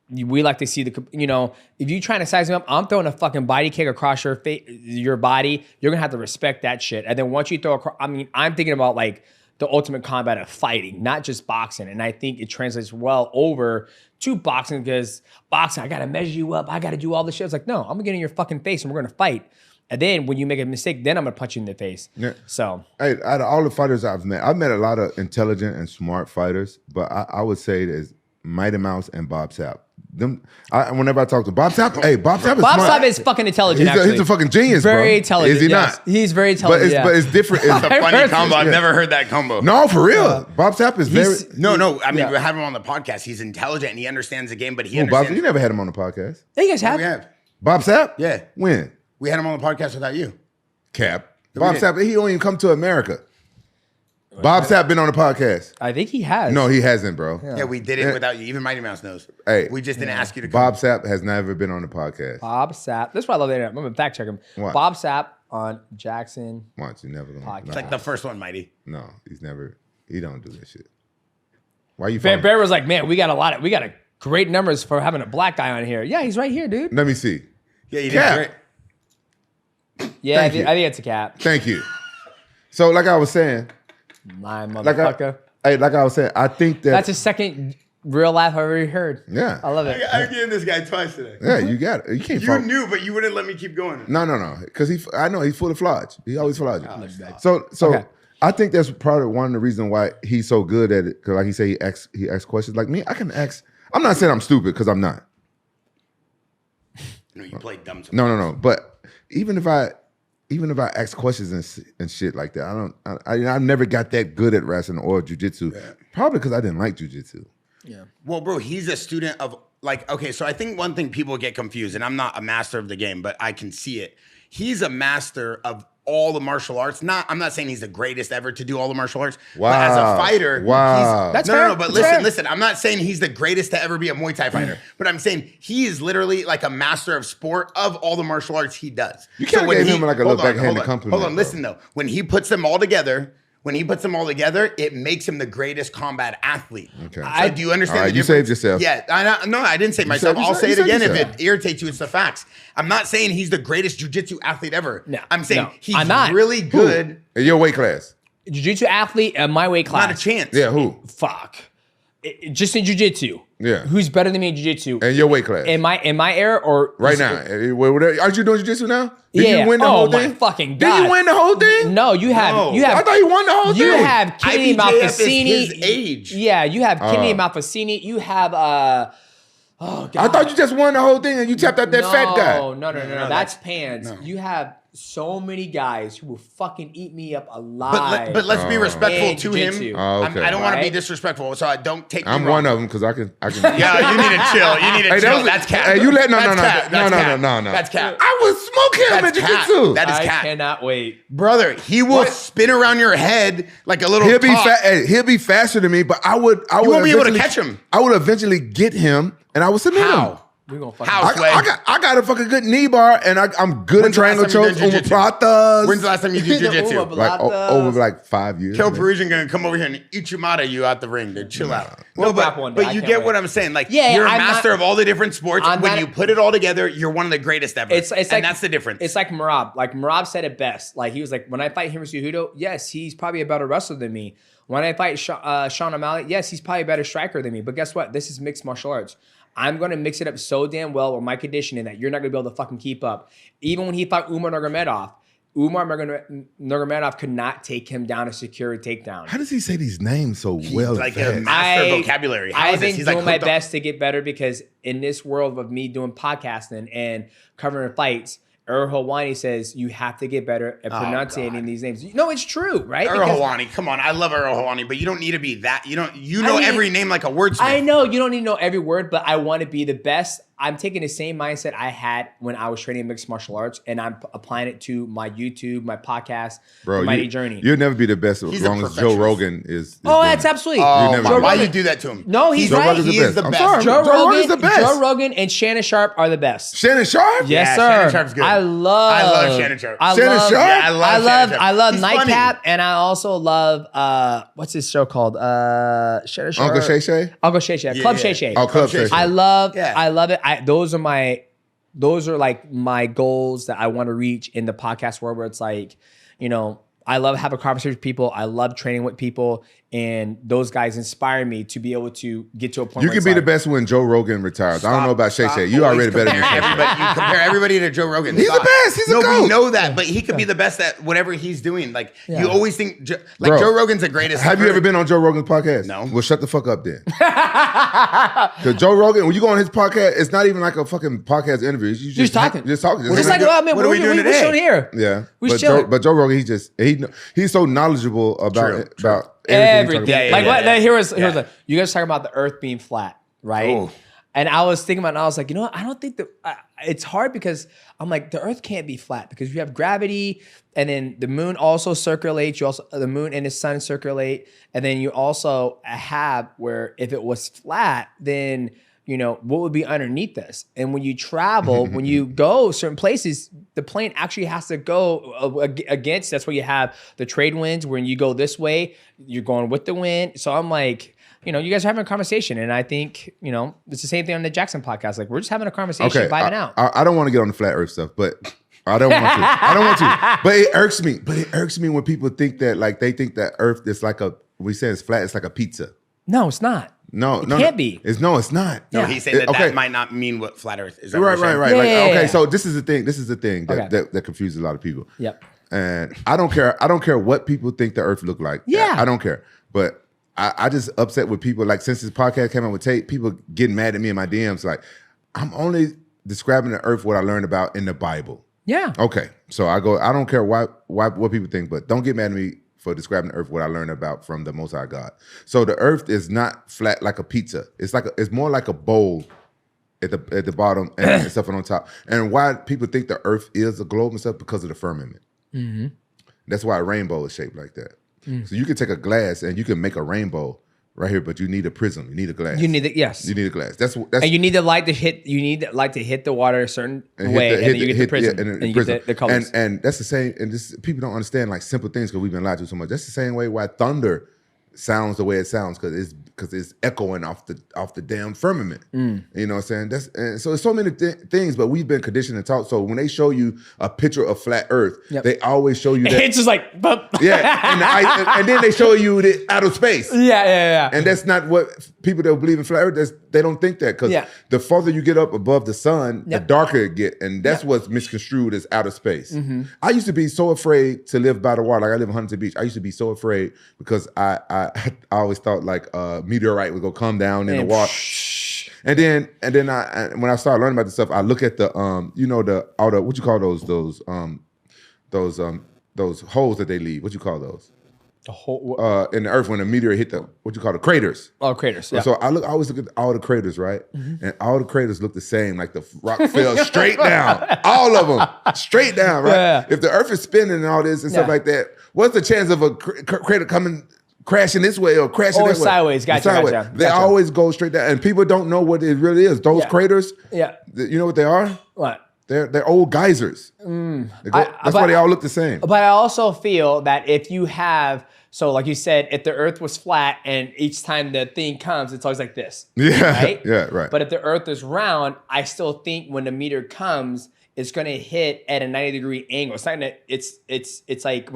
we like to see the, you know, if you trying to size me up, I'm throwing a fucking body kick across your face, your body, you're gonna have to respect that shit. And then once you throw across, I mean, I'm thinking about like the ultimate combat of fighting, not just boxing. And I think it translates well over to boxing, because boxing, I gotta measure you up, I gotta do all this shit. It's like, no, I'm gonna get in your fucking face and we're gonna fight. And then when you make a mistake, then I'm gonna punch you in the face. Yeah. So, hey, out of all the fighters I've met a lot of intelligent and smart fighters, but I would say there's Mighty Mouse and Bob Sapp. Whenever I talk to Bob Sapp, hey, Bob Sapp is Bob smart. Sapp is fucking intelligent. He's a fucking genius, very bro. intelligent. Is he yes. not? He's very intelligent. But it's different. It's a funny heard combo. I've Yeah. never heard that combo. No, for real. Bob Sapp is very. No. I mean, Yeah. we have him on the podcast. He's intelligent and he understands the game, but he Bob, understands. you never had him on the podcast. Yeah, you guys have. We have. Bob Sapp? Yeah. When? We had him on the podcast without you. Cap. we Bob did. Sapp, he don't even come to America. Bob Sapp been on the podcast. I think he has. No, he hasn't, bro. Yeah, we did it without you. Even Mighty Mouse knows. Hey. We just didn't ask you to come. Bob Sapp has never been on the podcast. Bob Sapp. That's why I love the internet. I'm gonna fact check him. What? Bob Sapp on Jaxxon. Watch, you never gonna. Podcast. It's like the first one, Mighty. No, he's never. He don't do that shit. Why you? Bear, following- Bear was like, man, we got a great numbers for having a black guy on here. Yeah, he's right here, dude. Let me see. Yeah, you Cap. did great. Yeah, I Thank think, you. I think it's a cap. Thank you. So, like I was saying, My like motherfucker. like I was saying, I think that That's the second real laugh I've ever heard. Yeah. I love it. I gave this guy twice today. yeah, you got it. You can't. You follow- knew, but you wouldn't let me keep going. No, because I know he's full of flodge. He always flodge. Oh, So Okay. I think that's probably one of the reasons why he's so good at it. Because like he said, he asks questions. Like me, I can ask. I'm not saying I'm stupid because I'm not. No, you play dumb. No. But even if I ask questions and shit like that, I never got that good at wrestling or jujitsu. Yeah. Probably because I didn't like jujitsu. Yeah. Well, bro, he's a student of like, okay, so I think one thing people get confused, and I'm not a master of the game, but I can see it. He's a master of all the martial arts. I'm not saying he's the greatest ever to do all the martial arts. Wow. But as a fighter, Wow. he's That's no, fair. no, but That's fair. listen, I'm not saying he's the greatest to ever be a Muay Thai fighter, but I'm saying he is literally like a master of sport of all the martial arts he does. You kinda when gave him like a little hold on, backhanded hold on, compliment, Hold on, bro. listen though. When he puts them all together, it makes him the greatest combat athlete. Okay. So do you understand All right, the you difference? saved yourself. Yeah, no, I didn't say myself. saved I'll say it yourself. again You if saved it irritates you. It's the facts. I'm not saying he's the greatest jiu-jitsu athlete ever. No, I'm saying no, he's I'm not. really good. In your weight class. Jiu-jitsu athlete at my weight class. Not a chance. Yeah, who? Fuck. Just in jiu-jitsu. Yeah. Who's better than me in jiu-jitsu? In your weight class. In my era or Right now. Aren't you doing jiu-jitsu now? Did Yeah. you win the Oh, whole my thing? fucking Did God. you win the whole thing? No, you have No. I thought you won the whole you thing. have Kennedy IBJF is Malfacini. his age. Yeah, you have Kennedy Malfacini. You have oh God. I thought you just won the whole thing and you tapped out that fat guy. No. That's Pans. You have so many guys who will fucking eat me up alive. But let's be respectful In to jiu-jitsu. him. Oh, okay. I don't want to be Right? disrespectful, so I don't take me I'm wrong. one of them because I can. Yeah, you need to chill. You need to Hey, that chill. was- That's cap. hey, you let- no, That's no, no, cap. no, That's no, cap. no, no. That's cap. I would smoke him That's at cap. jiu-jitsu. That is I cap. cannot wait. Brother, he will spin around your head like a little He'll be top. he'll be faster than me, but I would won't be able to eventually- catch him. I would eventually get him and I would submit him. How? We're gonna fucking How? I got a fucking good knee bar and I'm good at When's the last triangle time you chokes, did jiu-jitsu? omoplatas. When's the last time you did The jiu-jitsu? Uma like Platas. over like 5 years. Kel man. Parisian gonna come over here and Ichimata you out the ring, dude. Chill out. We'll No, rap one day. I but you can't get wait. what I'm saying. Like, Yeah, you're a I'm master not- of all the different sports. I'm When not- you put it all together, you're one of the greatest ever. It's and like that's the difference. It's like Marab. Like Marab said it best. Like he was like, when I fight Henry Cejudo, yes, he's probably a better wrestler than me. When I fight Sean O'Malley, yes, he's probably a better striker than me. But guess what? This is mixed martial arts. I'm going to mix it up so damn well with my conditioning that you're not going to be able to fucking keep up. Even when he fought Umar Nurmagomedov could not take him down a secure takedown. How does he say these names so well? like fast? a master vocabulary. How I've is this? been He's doing like my hooked up. best to get better because in this world of me doing podcasting and covering fights, Hawani says you have to get better at pronunciating God. these names. No, it's true, right? Earl Because- Hawani, come on. I love Earl Hawani, but you don't need to be that. You know I mean, every name like a wordsmith. I know you don't need to know every word, but I want to be the best I'm taking the same mindset I had when I was training mixed martial arts, and I'm applying it to my YouTube, my podcast, Bro, the Mighty Journey. You'll never be the best as He's long a as Joe perfectionist. Rogan is Oh, doing that's it. absolutely. never my, be. why you do that to him? No, he's Joe right. Rogan's He the is best. the I'm best. sorry. Joe Rogan's the best. Joe Rogan and Shannon Sharp are the best. Shannon Sharp? Yes, Yeah, sir. Shannon Sharp's good. I love Shannon Sharp. Shannon Sharp? Yeah, I love Shannon Sharp. I love He's Nightcap, funny. and I also love what's his show called? Shannon Sharp. Uncle Shay Shay? Uncle Shay Shay. Club yeah. Shay Shay. Oh, Club Shay Shay. I love Yeah. it. Those are like my goals that I want to reach in the podcast world, where it's like, you know, I love having conversations with people. I love training with people, and those guys inspire me to be able to get to a point. You where can it's be the like, best when Joe Rogan retires. I don't know about Shay Stop Shay. You always already better than Shay comparing Shay. everybody. You compare everybody to Joe Rogan. He's the Stop. best. He's a no, GOAT. we know that, but he could be the best at whatever he's doing. Like Yeah. you always think, Bro, Joe Rogan's the greatest. Have you ever been on Joe Rogan's podcast? No. Well, shut the fuck up then. Because Joe Rogan, when you go on his podcast, it's not even like a fucking podcast interview. You Just talking. Just talking. Just like, oh, man, what are we doing we're today? chilling here. Yeah, We but chilling. Joe Rogan, he's so knowledgeable about True. Everything. Yeah, like yeah, what? yeah. Here was you guys talking about the Earth being flat, right? Oh. And I was thinking about it, and I was like, you know what? I don't think that it's hard, because I'm like, the Earth can't be flat because you have gravity, and then the moon also circulates. The moon and the sun circulate, and then you also have where if it was flat, then you know what would be underneath us. And when you travel, when you go certain places, the plane actually has to go against. That's where you have the trade winds. When you go this way, you're going with the wind. So I'm like, you know, you guys are having a conversation, and I think, you know, it's the same thing on the Jaxxon podcast. Like, we're just having a conversation, Okay, vibing out. I don't want to get on the flat Earth stuff, but I don't want to. I don't want to. But it irks me. But it irks me when people think that, like, they think that Earth is like we say it's flat. It's like a pizza. No, it's not. No, It no, can't be. It's not. No, Yeah. he's saying that Okay. that might not mean what flat Earth is. That Right, what you're right, saying? right. Yeah, Like, yeah, okay, yeah. so this is the thing that, Okay. that confuses a lot of people. Yep. And I don't care what people think the Earth look like. Yeah. I don't care. But I just upset with people. Like, since this podcast came out with Tate, people getting mad at me in my DMs. Like, I'm only describing the Earth what I learned about in the Bible. Yeah. Okay, so I don't care what people think, but don't get mad at me for describing the Earth what I learned about from the Most High God. So the Earth is not flat like a pizza. It's more like a bowl at the bottom and stuff on top. And why people think the Earth is a globe and stuff, because of the firmament. Mm-hmm. That's why a rainbow is shaped like that. So you can take a glass and you can make a rainbow right here, but you need a prism. You need a glass. You need it, yes. You need a glass. That's And you need the light to hit. You need the light to hit the water a certain way, and then you get the prism, and you get the colors. And that's the same. And this people don't understand like simple things because we've been lied to so much. That's the same way why thunder sounds the way it sounds, because it's echoing off the damn firmament. You know what I'm saying? And so it's so many things, but we've been conditioned and taught. So when they show you a picture of flat Earth, they always show you that. It's just like, Yeah, and then they show you the outer space. yeah. And that's not what people that believe in flat Earth, they don't think that, because the farther you get up above the sun, the darker it get, and that's what's misconstrued as outer space. I used to be so afraid to live by the water. Like, I live in Huntington Beach. I used to be so afraid because I always thought like a meteorite would go come down in the water. And then when I started learning about this stuff, I look at the all the what you call those holes that they leave. What you call those? The whole In the earth when a meteor hit the craters. craters. Yeah. So I always look at all the craters, right? And all the craters look the same. Like the rock fell straight down. All of them straight down, right? Yeah. If the earth is spinning and all this and stuff like that, what's the chance of a crater crashing this way or crashing Or that way? sideways. Gotcha. They always go straight down. And people don't know what it really is. Those craters, you know what they are? What? They're old geysers. That's why they all look the same. But I also feel that if you have, so like you said, if the Earth was flat and each time the thing comes, it's always like this. Yeah, Right? yeah, right. But if the Earth is round, I still think when the meteor comes, it's going to hit at a 90-degree angle. It's not gonna, it's like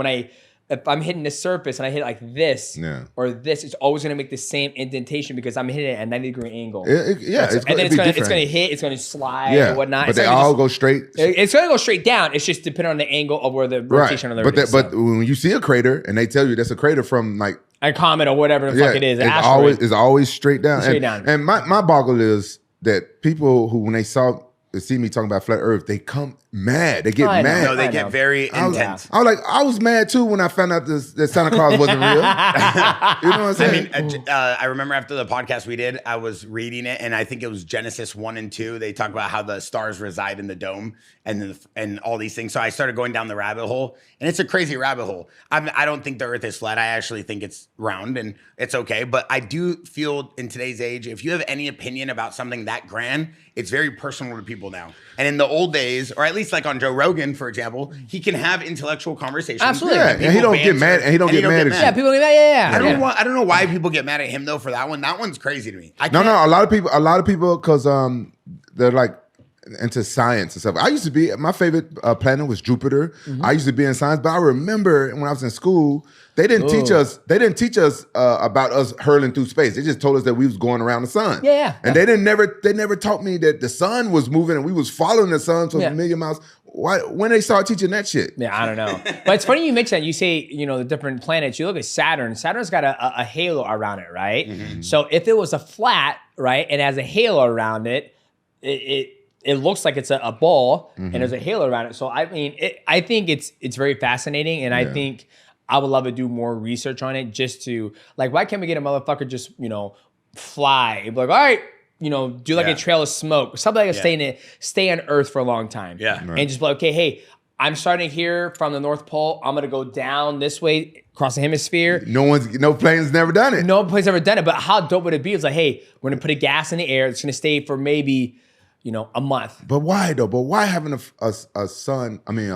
if I'm hitting the surface and I hit it like this or this, it's always going to make the same indentation because I'm hitting it at a 90-degree angle. It's going to hit, it's going to slide and whatnot. But they all go straight. It's going to go straight down. It's just depending on the angle of where the rotation of the Earth is. But when you see a crater and they tell you that's a crater from like a comet or whatever the fuck it is, it's always straight down. Straight down. And my boggle is that people who when they saw see me talking about flat Earth, they come mad. They get mad. No, they get very intense. I was mad too when I found out that Santa Claus wasn't real. You know what I'm saying? I mean, I remember after the podcast we did, I was reading it, and I think it was Genesis 1 and 2. They talk about how the stars reside in the dome and all these things. So I started going down the rabbit hole, and it's a crazy rabbit hole. I don't think the Earth is flat. I actually think it's round, and it's okay. But I do feel in today's age, if you have any opinion about something that grand, it's very personal to people now. And in the old days, or at least like on Joe Rogan, for example, he can have intellectual conversations. Absolutely. Yeah, and he don't get mad. And he don't get mad at you. Yeah, people get mad. Yeah. I don't know why people get mad at him though for that one. That one's crazy to me. No. A lot of people, because they're like into science and stuff. I used to be, my favorite planet was Jupiter. I used to be in science, but I remember when I was in school, they didn't teach us about us hurling through space. They just told us that we was going around the sun. Yeah. And they never taught me that the sun was moving and we was following the sun to a million miles. Why, when they start teaching that shit? Yeah, I don't know. But it's funny you mention that. You say, the different planets. You look at Saturn. Saturn's got a halo around it, right? Mm-hmm. So if it was a flat, right, and has a halo around it, it looks like it's a ball, and there's a halo around it. So I mean, I think it's very fascinating, and I think I would love to do more research on it, just to like, why can't we get a motherfucker just fly? It'd be like, all right, do like a trail of smoke, something like stay on Earth for a long time, and just be like, okay, hey, I'm starting here from the North Pole. I'm gonna go down this way across the hemisphere. No plane's never done it. No plane's ever done it. But how dope would it be? It's like, hey, we're gonna put a gas in the air. It's gonna stay for maybe a month. But why though? But why having a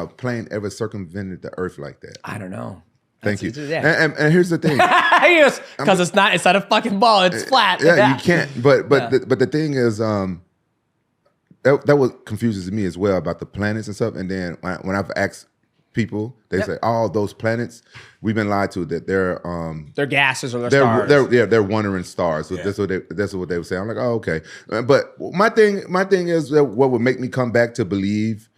plane ever circumvented the Earth like that? I don't know. Thank you. And here's the thing. Because it's not a fucking ball. It's flat. Yeah, you can't. But the thing is, that what confuses me as well about the planets and stuff. And then when I've asked people, they say, "Oh, those planets, we've been lied to that they're gases or stars." They're wandering stars. So that's what they would say. I'm like, oh, okay. But my thing is that what would make me come back to believe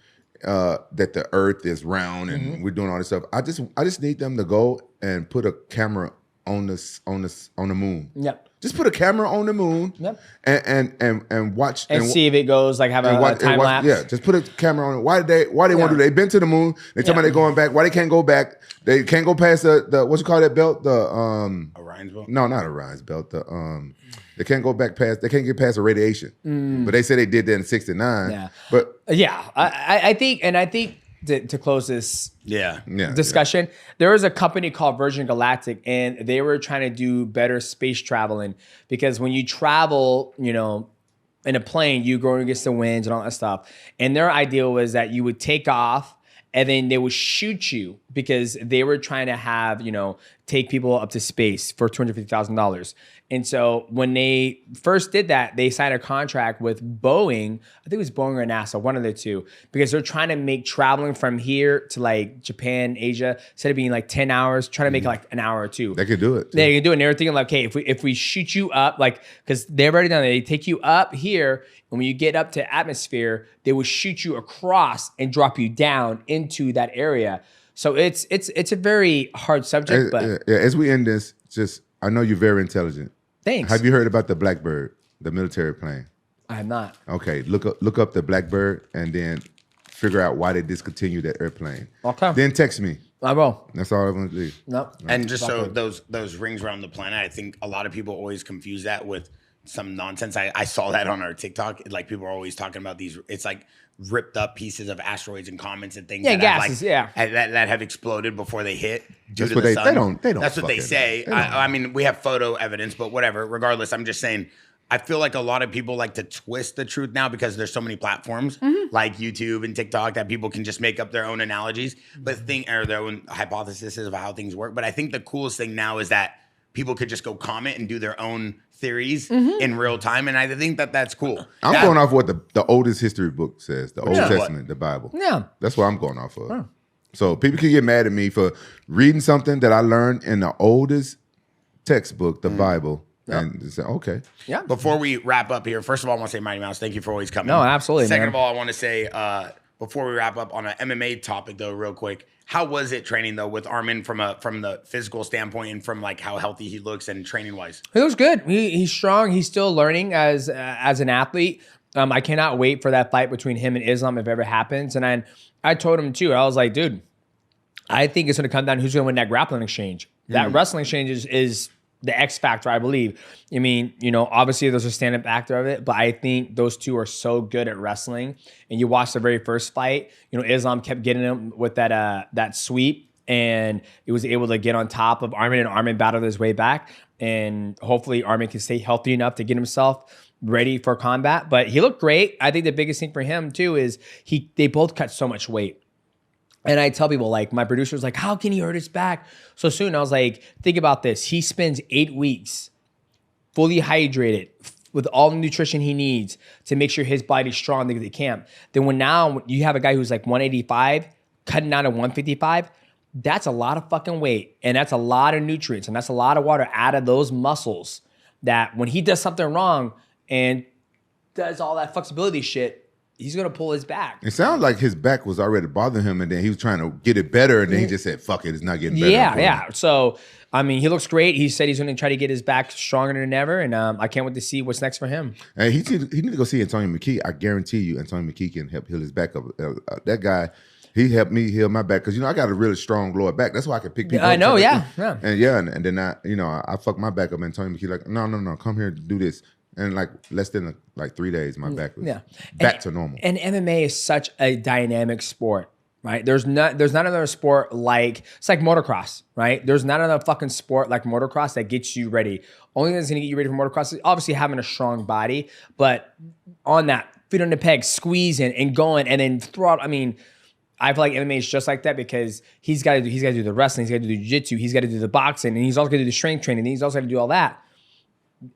that the Earth is round and we're doing all this stuff. I just need them to go and put a camera on the moon. Yep. Just put a camera on the moon. Yep. And watch and see if it goes like have a time lapse. Yeah, just put a camera on it. Why they want to do that? They've been to the moon. They tell me they're going back. Why they can't go back? They can't go past the what you call that belt? The Orion's belt? No, not Orion's belt. They can't go back past. They can't get past the radiation. But they said they did that in '69. Yeah. But I think to close this discussion, there was a company called Virgin Galactic, and they were trying to do better space traveling, because when you travel, in a plane, you go against the winds and all that stuff. And their idea was that you would take off and then they would shoot you, because they were trying to have, take people up to space for $250,000. And so when they first did that, they signed a contract with Boeing. I think it was Boeing or NASA, one of the two, because they're trying to make traveling from here to like Japan, Asia, instead of being like 10 hours, trying to make it like an hour or two. They could do it. They could do it. And they were thinking like, okay, if we shoot you up, like, because they've already done it, they take you up here, and when you get up to atmosphere, they will shoot you across and drop you down into that area. So it's a very hard subject. But as we end this, I know you're very intelligent. Thanks. Have you heard about the Blackbird, the military plane? I have not. Okay, look up the Blackbird and then figure out why they discontinued that airplane. Okay. Then text me. I will. That's all I want to do. Nope. And just so those rings around the planet, I think a lot of people always confuse that with some nonsense. I saw that on our TikTok. Like, people are always talking about these. It's like ripped up pieces of asteroids and comets and things. Yeah, gases. That have exploded before they hit. That's what they don't. That's what they say. I mean, we have photo evidence, but whatever. Regardless, I'm just saying. I feel like a lot of people like to twist the truth now, because there's so many platforms like YouTube and TikTok that people can just make up their own analogies, or their own hypotheses of how things work. But I think the coolest thing now is that people could just go comment and do their own theories in real time, and I think that's cool. I'm going off what the oldest history book says, the Old Testament, the Bible. Yeah, that's what I'm going off of. Huh. So people can get mad at me for reading something that I learned in the oldest textbook, the Bible. Yep. And say, okay. Yeah. Before we wrap up here, first of all, I want to say, Mighty Mouse, thank you for always coming. No, absolutely. Second of all, I want to say, before we wrap up on an MMA topic, though, real quick, how was it training though with Armin from the physical standpoint and from like how healthy he looks and training wise? It was good. He's strong. He's still learning as an athlete. I cannot wait for that fight between him and Islam if it ever happens. And I told him too. I was like, dude, I think it's going to come down to who's going to win that grappling exchange. That wrestling exchange is the X factor, I believe. I mean, obviously there's a stand-up actor of it, but I think those two are so good at wrestling. And you watch the very first fight, Islam kept getting him with that sweep, and he was able to get on top of Armin, and Armin battled his way back. And hopefully Armin can stay healthy enough to get himself ready for combat. But he looked great. I think the biggest thing for him too is they both cut so much weight. And I tell people, like, my producer's like, how can he hurt his back so soon? I was like, think about this. He spends 8 weeks fully hydrated with all the nutrition he needs to make sure his body's strong to get to camp. Then when you have a guy who's like 185, cutting down to 155, that's a lot of fucking weight. And that's a lot of nutrients. And that's a lot of water out of those muscles that when he does something wrong and does all that flexibility shit, he's going to pull his back. It sounds like his back was already bothering him, and then he was trying to get it better, and then he just said, fuck it, it's not getting better. Yeah. So, I mean, he looks great. He said he's going to try to get his back stronger than ever, and I can't wait to see what's next for him. And he need to go see Antonio McKee. I guarantee you Antonio McKee can help heal his back up. That guy, he helped me heal my back, because, I got a really strong lower back. That's why I can pick people up. I know, yeah. And then I fucked my back up, and Antonio McKee like, no, come here to do this. And like less than 3 days, my back was back to normal. And MMA is such a dynamic sport, right? There's not another sport it's like motocross, right? There's not another fucking sport like motocross that gets you ready. Only thing that's gonna get you ready for motocross is obviously having a strong body, but on that, feet on the peg, squeezing and going, and then throw out. I mean, I feel like MMA is just like that, because he's got to do the wrestling, he's got to do jiu-jitsu, he's got to do the boxing, and he's also got to do the strength training, and he's also got to do all that.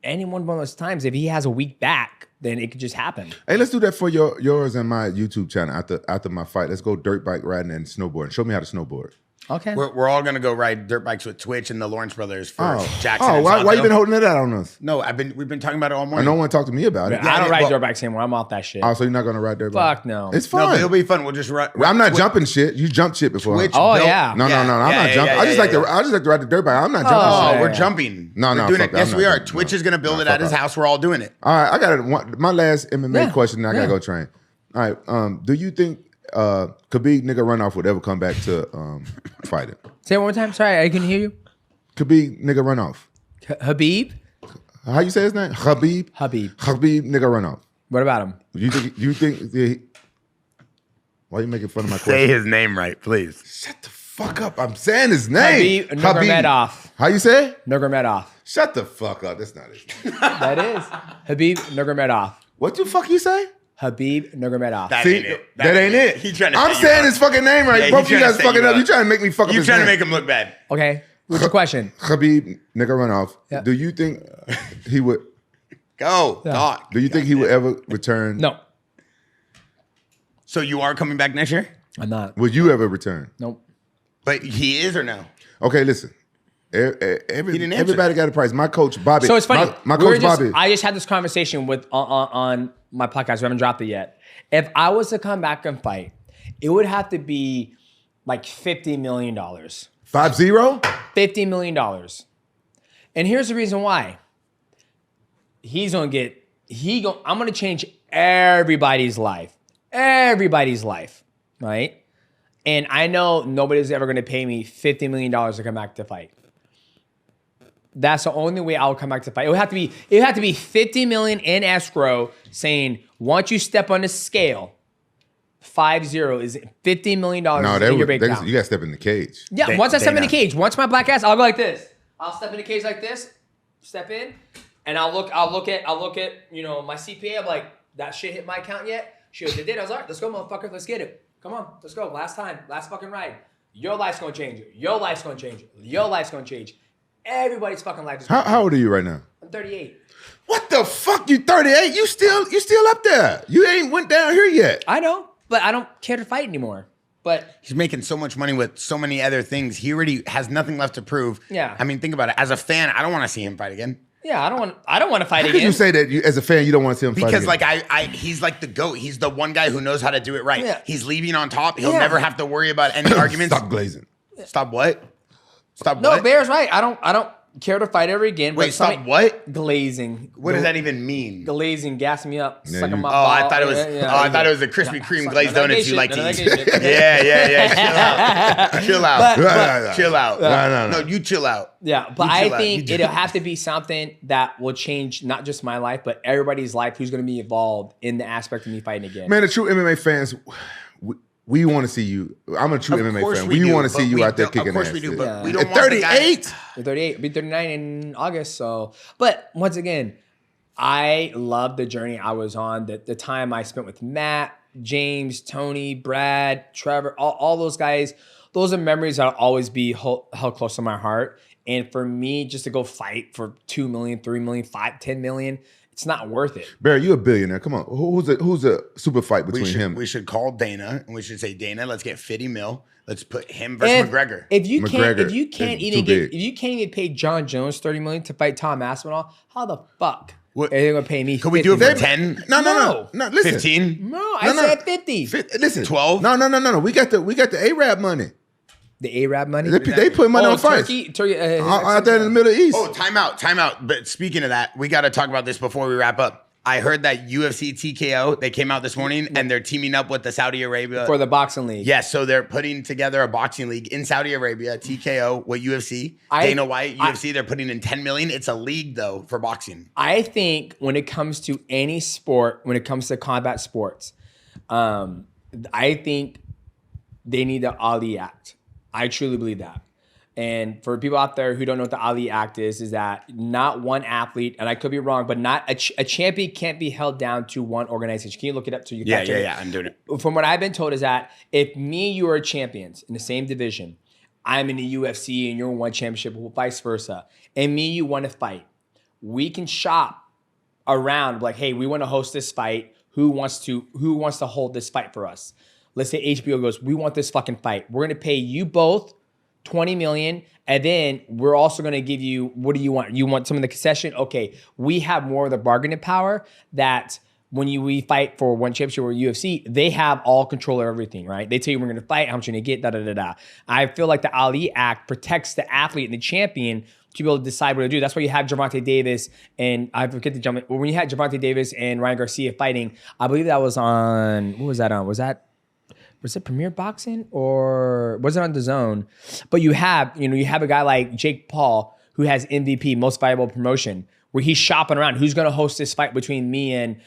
Any one of those times, if he has a weak back, then it could just happen. Hey, let's do that for yours and my YouTube channel after my fight. Let's go dirt bike riding and snowboarding. Show me how to snowboard. Okay. We're all gonna go ride dirt bikes with Twitch and the Lawrence brothers for Jaxxon. Oh, why you been holding it out on us? No, we've been talking about it all morning. No one talked to me about it. I don't ride dirt bikes anymore. I'm off that shit. Oh, so you're not gonna ride dirt bike? Fuck no. It's No, fun. but it'll be fun. We'll just ride. I'm not jumping shit. You jumped shit before. Twitch Oh, built- yeah. No, I'm not jumping. I just like to ride the dirt bike. I'm not jumping Oh, shit. we're jumping. No, We're doing fuck it. that. Yes, I'm we not are. jumping. Twitch is gonna build it fuck at his that. house. We're all doing it. All right, I got my last MMA question. I gotta Yeah. go train. All right, do you think Khabib nigga runoff would ever come back to fighting? Say it one more time. Sorry, I couldn't hear you. Khabib nigga runoff. Habib? How you say his name? Khabib. Habib. Khabib nigga runoff. What about him? You think? Why are you making fun of my Say question? his name right, please. Shut the fuck up! I'm saying his name. Habib Nurmagomedov. How you say it? Nurmagomedov. Shut the fuck up. That's not it. That is Habib Nurmagomedov. What the fuck you say? Habib Nurmagomedov. That See, ain't it. that ain't it. He's trying to I'm set you saying up. his fucking name right. Yeah, Both he's of you trying to guys set fucking you up. up. You trying to make me fuck up You're his trying to name. make him look bad. Okay. What's your question? Khabib nigga runoff. Yeah. Do you think he would? Go, Yeah. talk. Do you think he would ever return? No, So you are coming back next year? I'm not. Would you ever return? Nope. But he is or no? Okay, listen. didn't answer Everybody got a price. My coach Bobby. So it's funny. My We were coach just- Bobby. I just had this conversation with on my podcast. We haven't dropped it yet. If I was to come back and fight, it would have to be like $50 million. 50? $50 million. And here's the reason why. I'm gonna change everybody's life. Everybody's life, right? And I know nobody's ever gonna pay me $50 million to come back to fight. That's the only way I'll come back to fight. It would have to be $50 million in escrow saying, once you step on the scale, 50 is $50 million No, in your bank account. you got to step in the cage. Yeah, once I step in the Dana. cage, once my black ass, I'll go like this. I'll step in the cage like this, step in, and I'll look at my CPA. I'm like, that shit hit my account yet? She goes, it did. I was like, let's go, motherfucker, let's get it. Come on, let's go. Last fucking ride. Your life's gonna change. Your life's gonna change. Your life's gonna change. Everybody's fucking life is gonna How old are you right now? I'm 38. What the fuck? You 38? You still up there? You ain't went down here yet. I know, but I don't care to fight anymore. But He's making so much money with so many other things. He already has nothing left to prove. Yeah. I mean, think about it. As a fan, I don't want to see him fight again. yeah, I don't want to fight How could again. you say that as a fan you don't want to see him fight Because again? like he's like the GOAT. He's the one guy who knows how to do it right. Yeah. He's leaving on top. He'll Yeah. never have to worry about any arguments. Stop glazing. Stop what? Stop No, what? Bear's right. I don't. care to fight ever again. Wait, but stop what? Glazing. What does that even mean? Glazing, gas me up, Yeah, sucking you- my Oh, ball. I thought it was. I thought it was the Krispy Kreme glazed donuts you like to eat. Yeah. Chill out. Chill out. No. No, you chill out. Yeah, but You I chill out. think You it'll chill have to be something that will change not just my life, but everybody's life who's going to be involved in the aspect of me fighting again. Man, the true MMA fans, we want to see you. I'm a true Of MMA course fan. we We do, want to see but you we out there don't- kicking Of course ass. we do, dude. but we Yeah. don't At want the guy. 38. I'll be 38, I'll be 39 in August. So, but once again, I love the journey I was on. The time I spent with Matt, James, Tony, Brad, Trevor, all those guys. Those are memories that'll always be held close to my heart. And for me, just to go fight for 2 million, 3 million, 5, 10 million, it's not worth it. Barry, you a billionaire. Come on. Who's a super fight between him? We should call Dana and we should say, Dana, let's get 50 mil. Let's put him versus McGregor. If you McGregor can't is even too get big. if you can't even pay Jon Jones 30 million to fight Tom Aspinall, how the fuck What- are they gonna pay me? Could we do it 50 for million? 10? No. Listen. 15? No, I said 50. Listen. 12? No. We got the Arab money. The Arab money. They put money on fights. Turkey, Out there in the Middle East. Oh, time out. But speaking of that, we got to talk about this before we wrap up. I heard that UFC TKO, they came out this morning and they're teaming up with the Saudi Arabia. for the boxing league. Yes, so they're putting together a boxing league in Saudi Arabia, TKO with UFC. Dana White, UFC, they're putting in 10 million. It's a league though for boxing. I think when it comes to any sport, when it comes to combat sports, I think they need the Ali Act. I truly believe that. And for people out there who don't know what the Ali Act is that not one athlete, and I could be wrong, but not a champion can't be held down to one organization. Can you look it up so you can check it? I'm doing it. From what I've been told is that if me and you are champions in the same division, I'm in the UFC and you're in one championship, or vice versa, and me and you want to fight, we can shop around like, hey, we want to host this fight. Who wants to hold this fight for us? Let's say HBO goes, we want this fucking fight. We're gonna pay you both 20 million, and then we're also gonna give you, what do you want? You want some of the concession? Okay, we have more of the bargaining power that when we fight for one championship or UFC, they have all control of everything, right? They tell you we're gonna fight, how much you're gonna get, da-da-da-da. I feel like the Ali Act protects the athlete and the champion to be able to decide what to do. That's why you have Gervonta Davis and I forget the jump. When you had Gervonta Davis and Ryan Garcia fighting, I believe that was on, what was that on? Was it Premier Boxing or was it on DAZN? But you have a guy like Jake Paul who has MVP, most valuable promotion, where he's shopping around. Who's going to host this fight between me and,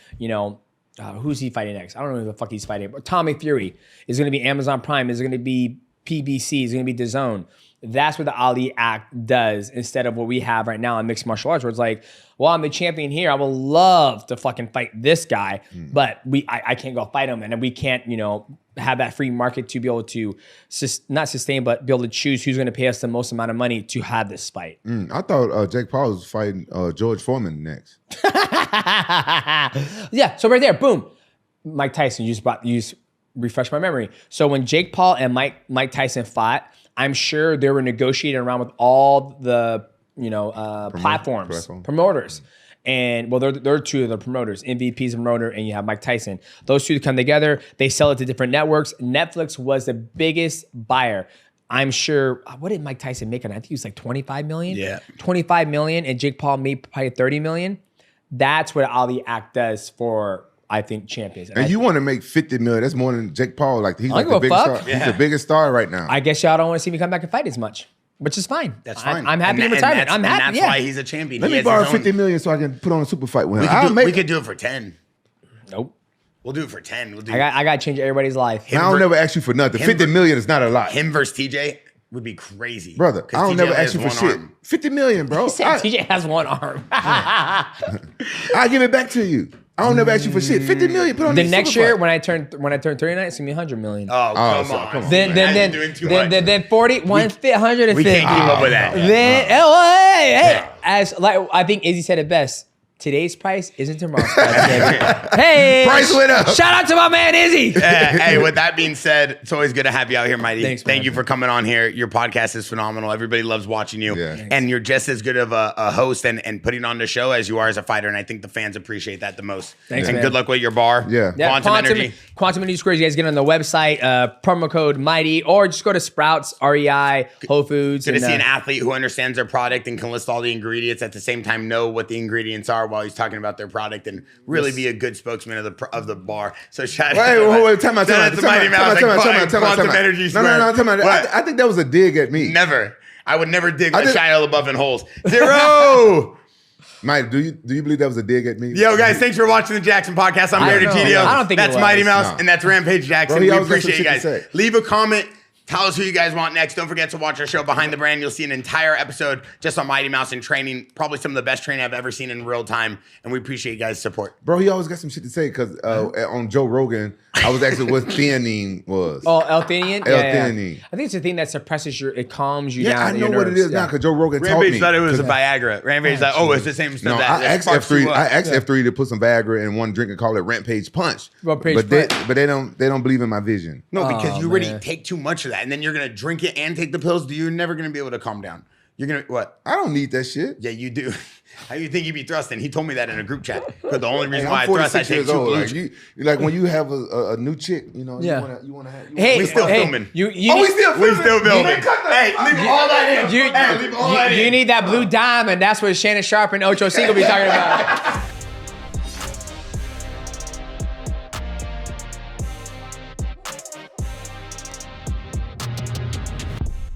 who's he fighting next? I don't know who the fuck he's fighting. But Tommy Fury is going to be Amazon Prime. Is going to be PBC. Is going to be DAZN. That's what the Ali Act does instead of what we have right now in mixed martial arts, where it's like, well, I'm the champion here. I would love to fucking fight this guy, but I can't go fight him, and then we can't, have that free market to be able to not sustain, but be able to choose who's going to pay us the most amount of money to have this fight. I thought Jake Paul was fighting George Foreman next. Yeah, so right there, boom. Mike Tyson, you just refresh my memory. So when Jake Paul and Mike Tyson fought, I'm sure they were negotiating around with all the platforms, promoters. And well, they're two of the promoters. MVP's a promoter, and you have Mike Tyson. Those two come together. They sell it to different networks. Netflix was the biggest buyer. I'm sure. What did Mike Tyson make on it? I think he was like 25 million. Yeah, 25 million, and Jake Paul made probably 30 million. That's what Ali Act does for, I think, champions. And you want to make 50 million? That's more than Jake Paul. Like he's like give the a biggest fuck. star. He's the biggest star right now. I guess y'all don't want to see me come back and fight as much, which is fine. That's fine. I'm happy in retirement. I'm happy. And that's why he's a champion. Let me borrow 50 million so I can put on a super fight with him. We could do it for 10. Nope. We'll do it for 10. We'll do I got to change everybody's life. I don't never ask you for nothing. 50 million is not a lot. Him versus TJ would be crazy. Brother, I don't TJ never has ask you for one shit. arm. 50 million, bro. TJ has one arm. I'll give it back to you. I don't never ask you for shit. 50 million, put on The this next super year, fight. when I turn 39, it's gonna be 100 million. Oh, come so on. come on. Then 40, 150. We can't keep up with that. Then hey, as like I think Izzy said it best. today's price isn't tomorrow's price, baby. Hey, Price went up. Shout out to my man Izzy. Hey, with that being said, it's always good to have you out here, Mighty. Thanks, Thank man. you for coming on here. Your podcast is phenomenal. Everybody loves watching you. Yeah. And you're just as good of a host and putting on the show as you are as a fighter. And I think the fans appreciate that the most. Thanks, and man. good luck with your bar. Yeah. Quantum Energy. Quantum Energy Squares. You guys get on the website, promo code Mighty, or just go to Sprouts, REI, Whole Foods. Good to see an athlete who understands their product and can list all the ingredients at the same time, know what the ingredients are while he's talking about their product, and really be a good spokesman of the bar. So shout out. Wait, time out. Quantum Energy Square. No, time out. I think that was a dig at me. Never. I would never dig Shia LaBeouf in holes. 0. Mike, do you believe that was a dig at me? Yo, guys, thanks for watching the Jaxxon podcast. I'm Bear Degidio. I don't think that's it was. Mighty Mouse, No. and that's Rampage Jaxxon. Bro, he We always got some appreciate you shit to guys. say. Leave a comment. Tell us who you guys want next. Don't forget to watch our show Behind the Brand. You'll see an entire episode just on Mighty Mouse and training. Probably some of the best training I've ever seen in real time. And we appreciate you guys' support. Bro, he always got some shit to say because on Joe Rogan, I was asking what theanine was. Oh, L-theanine? L-theanine. I think it's a thing that suppresses it calms you Yeah, down. I know what it is now because Joe Rogan taught Rampage me. thought it was a Viagra. Rampage thought, it's the same stuff. No, that I asked sparks F3. you up. I asked F3 to put some Viagra in one drink and call it Rampage Punch. Rampage but Punch. they don't believe in my vision. No, because Oh, you already man. take too much of that, and then you're gonna drink it and take the pills. You're never gonna be able to calm down. You're gonna what? I don't need that shit. Yeah, you do. How you think you be thrusting? He told me that in a group chat. Because the only reason Hey, why I'm I thrust, I 46 take years 2 old. blue. Like, like when you have a new chick, you know, Yeah. you want to have. Hey, We still filming. You we still We filming? still filming. Man, cut that. Hey, leave all that in. You, Hey, leave all that in. you need that blue diamond. That's what Shannon Sharp and Ocho Cinco be talking about.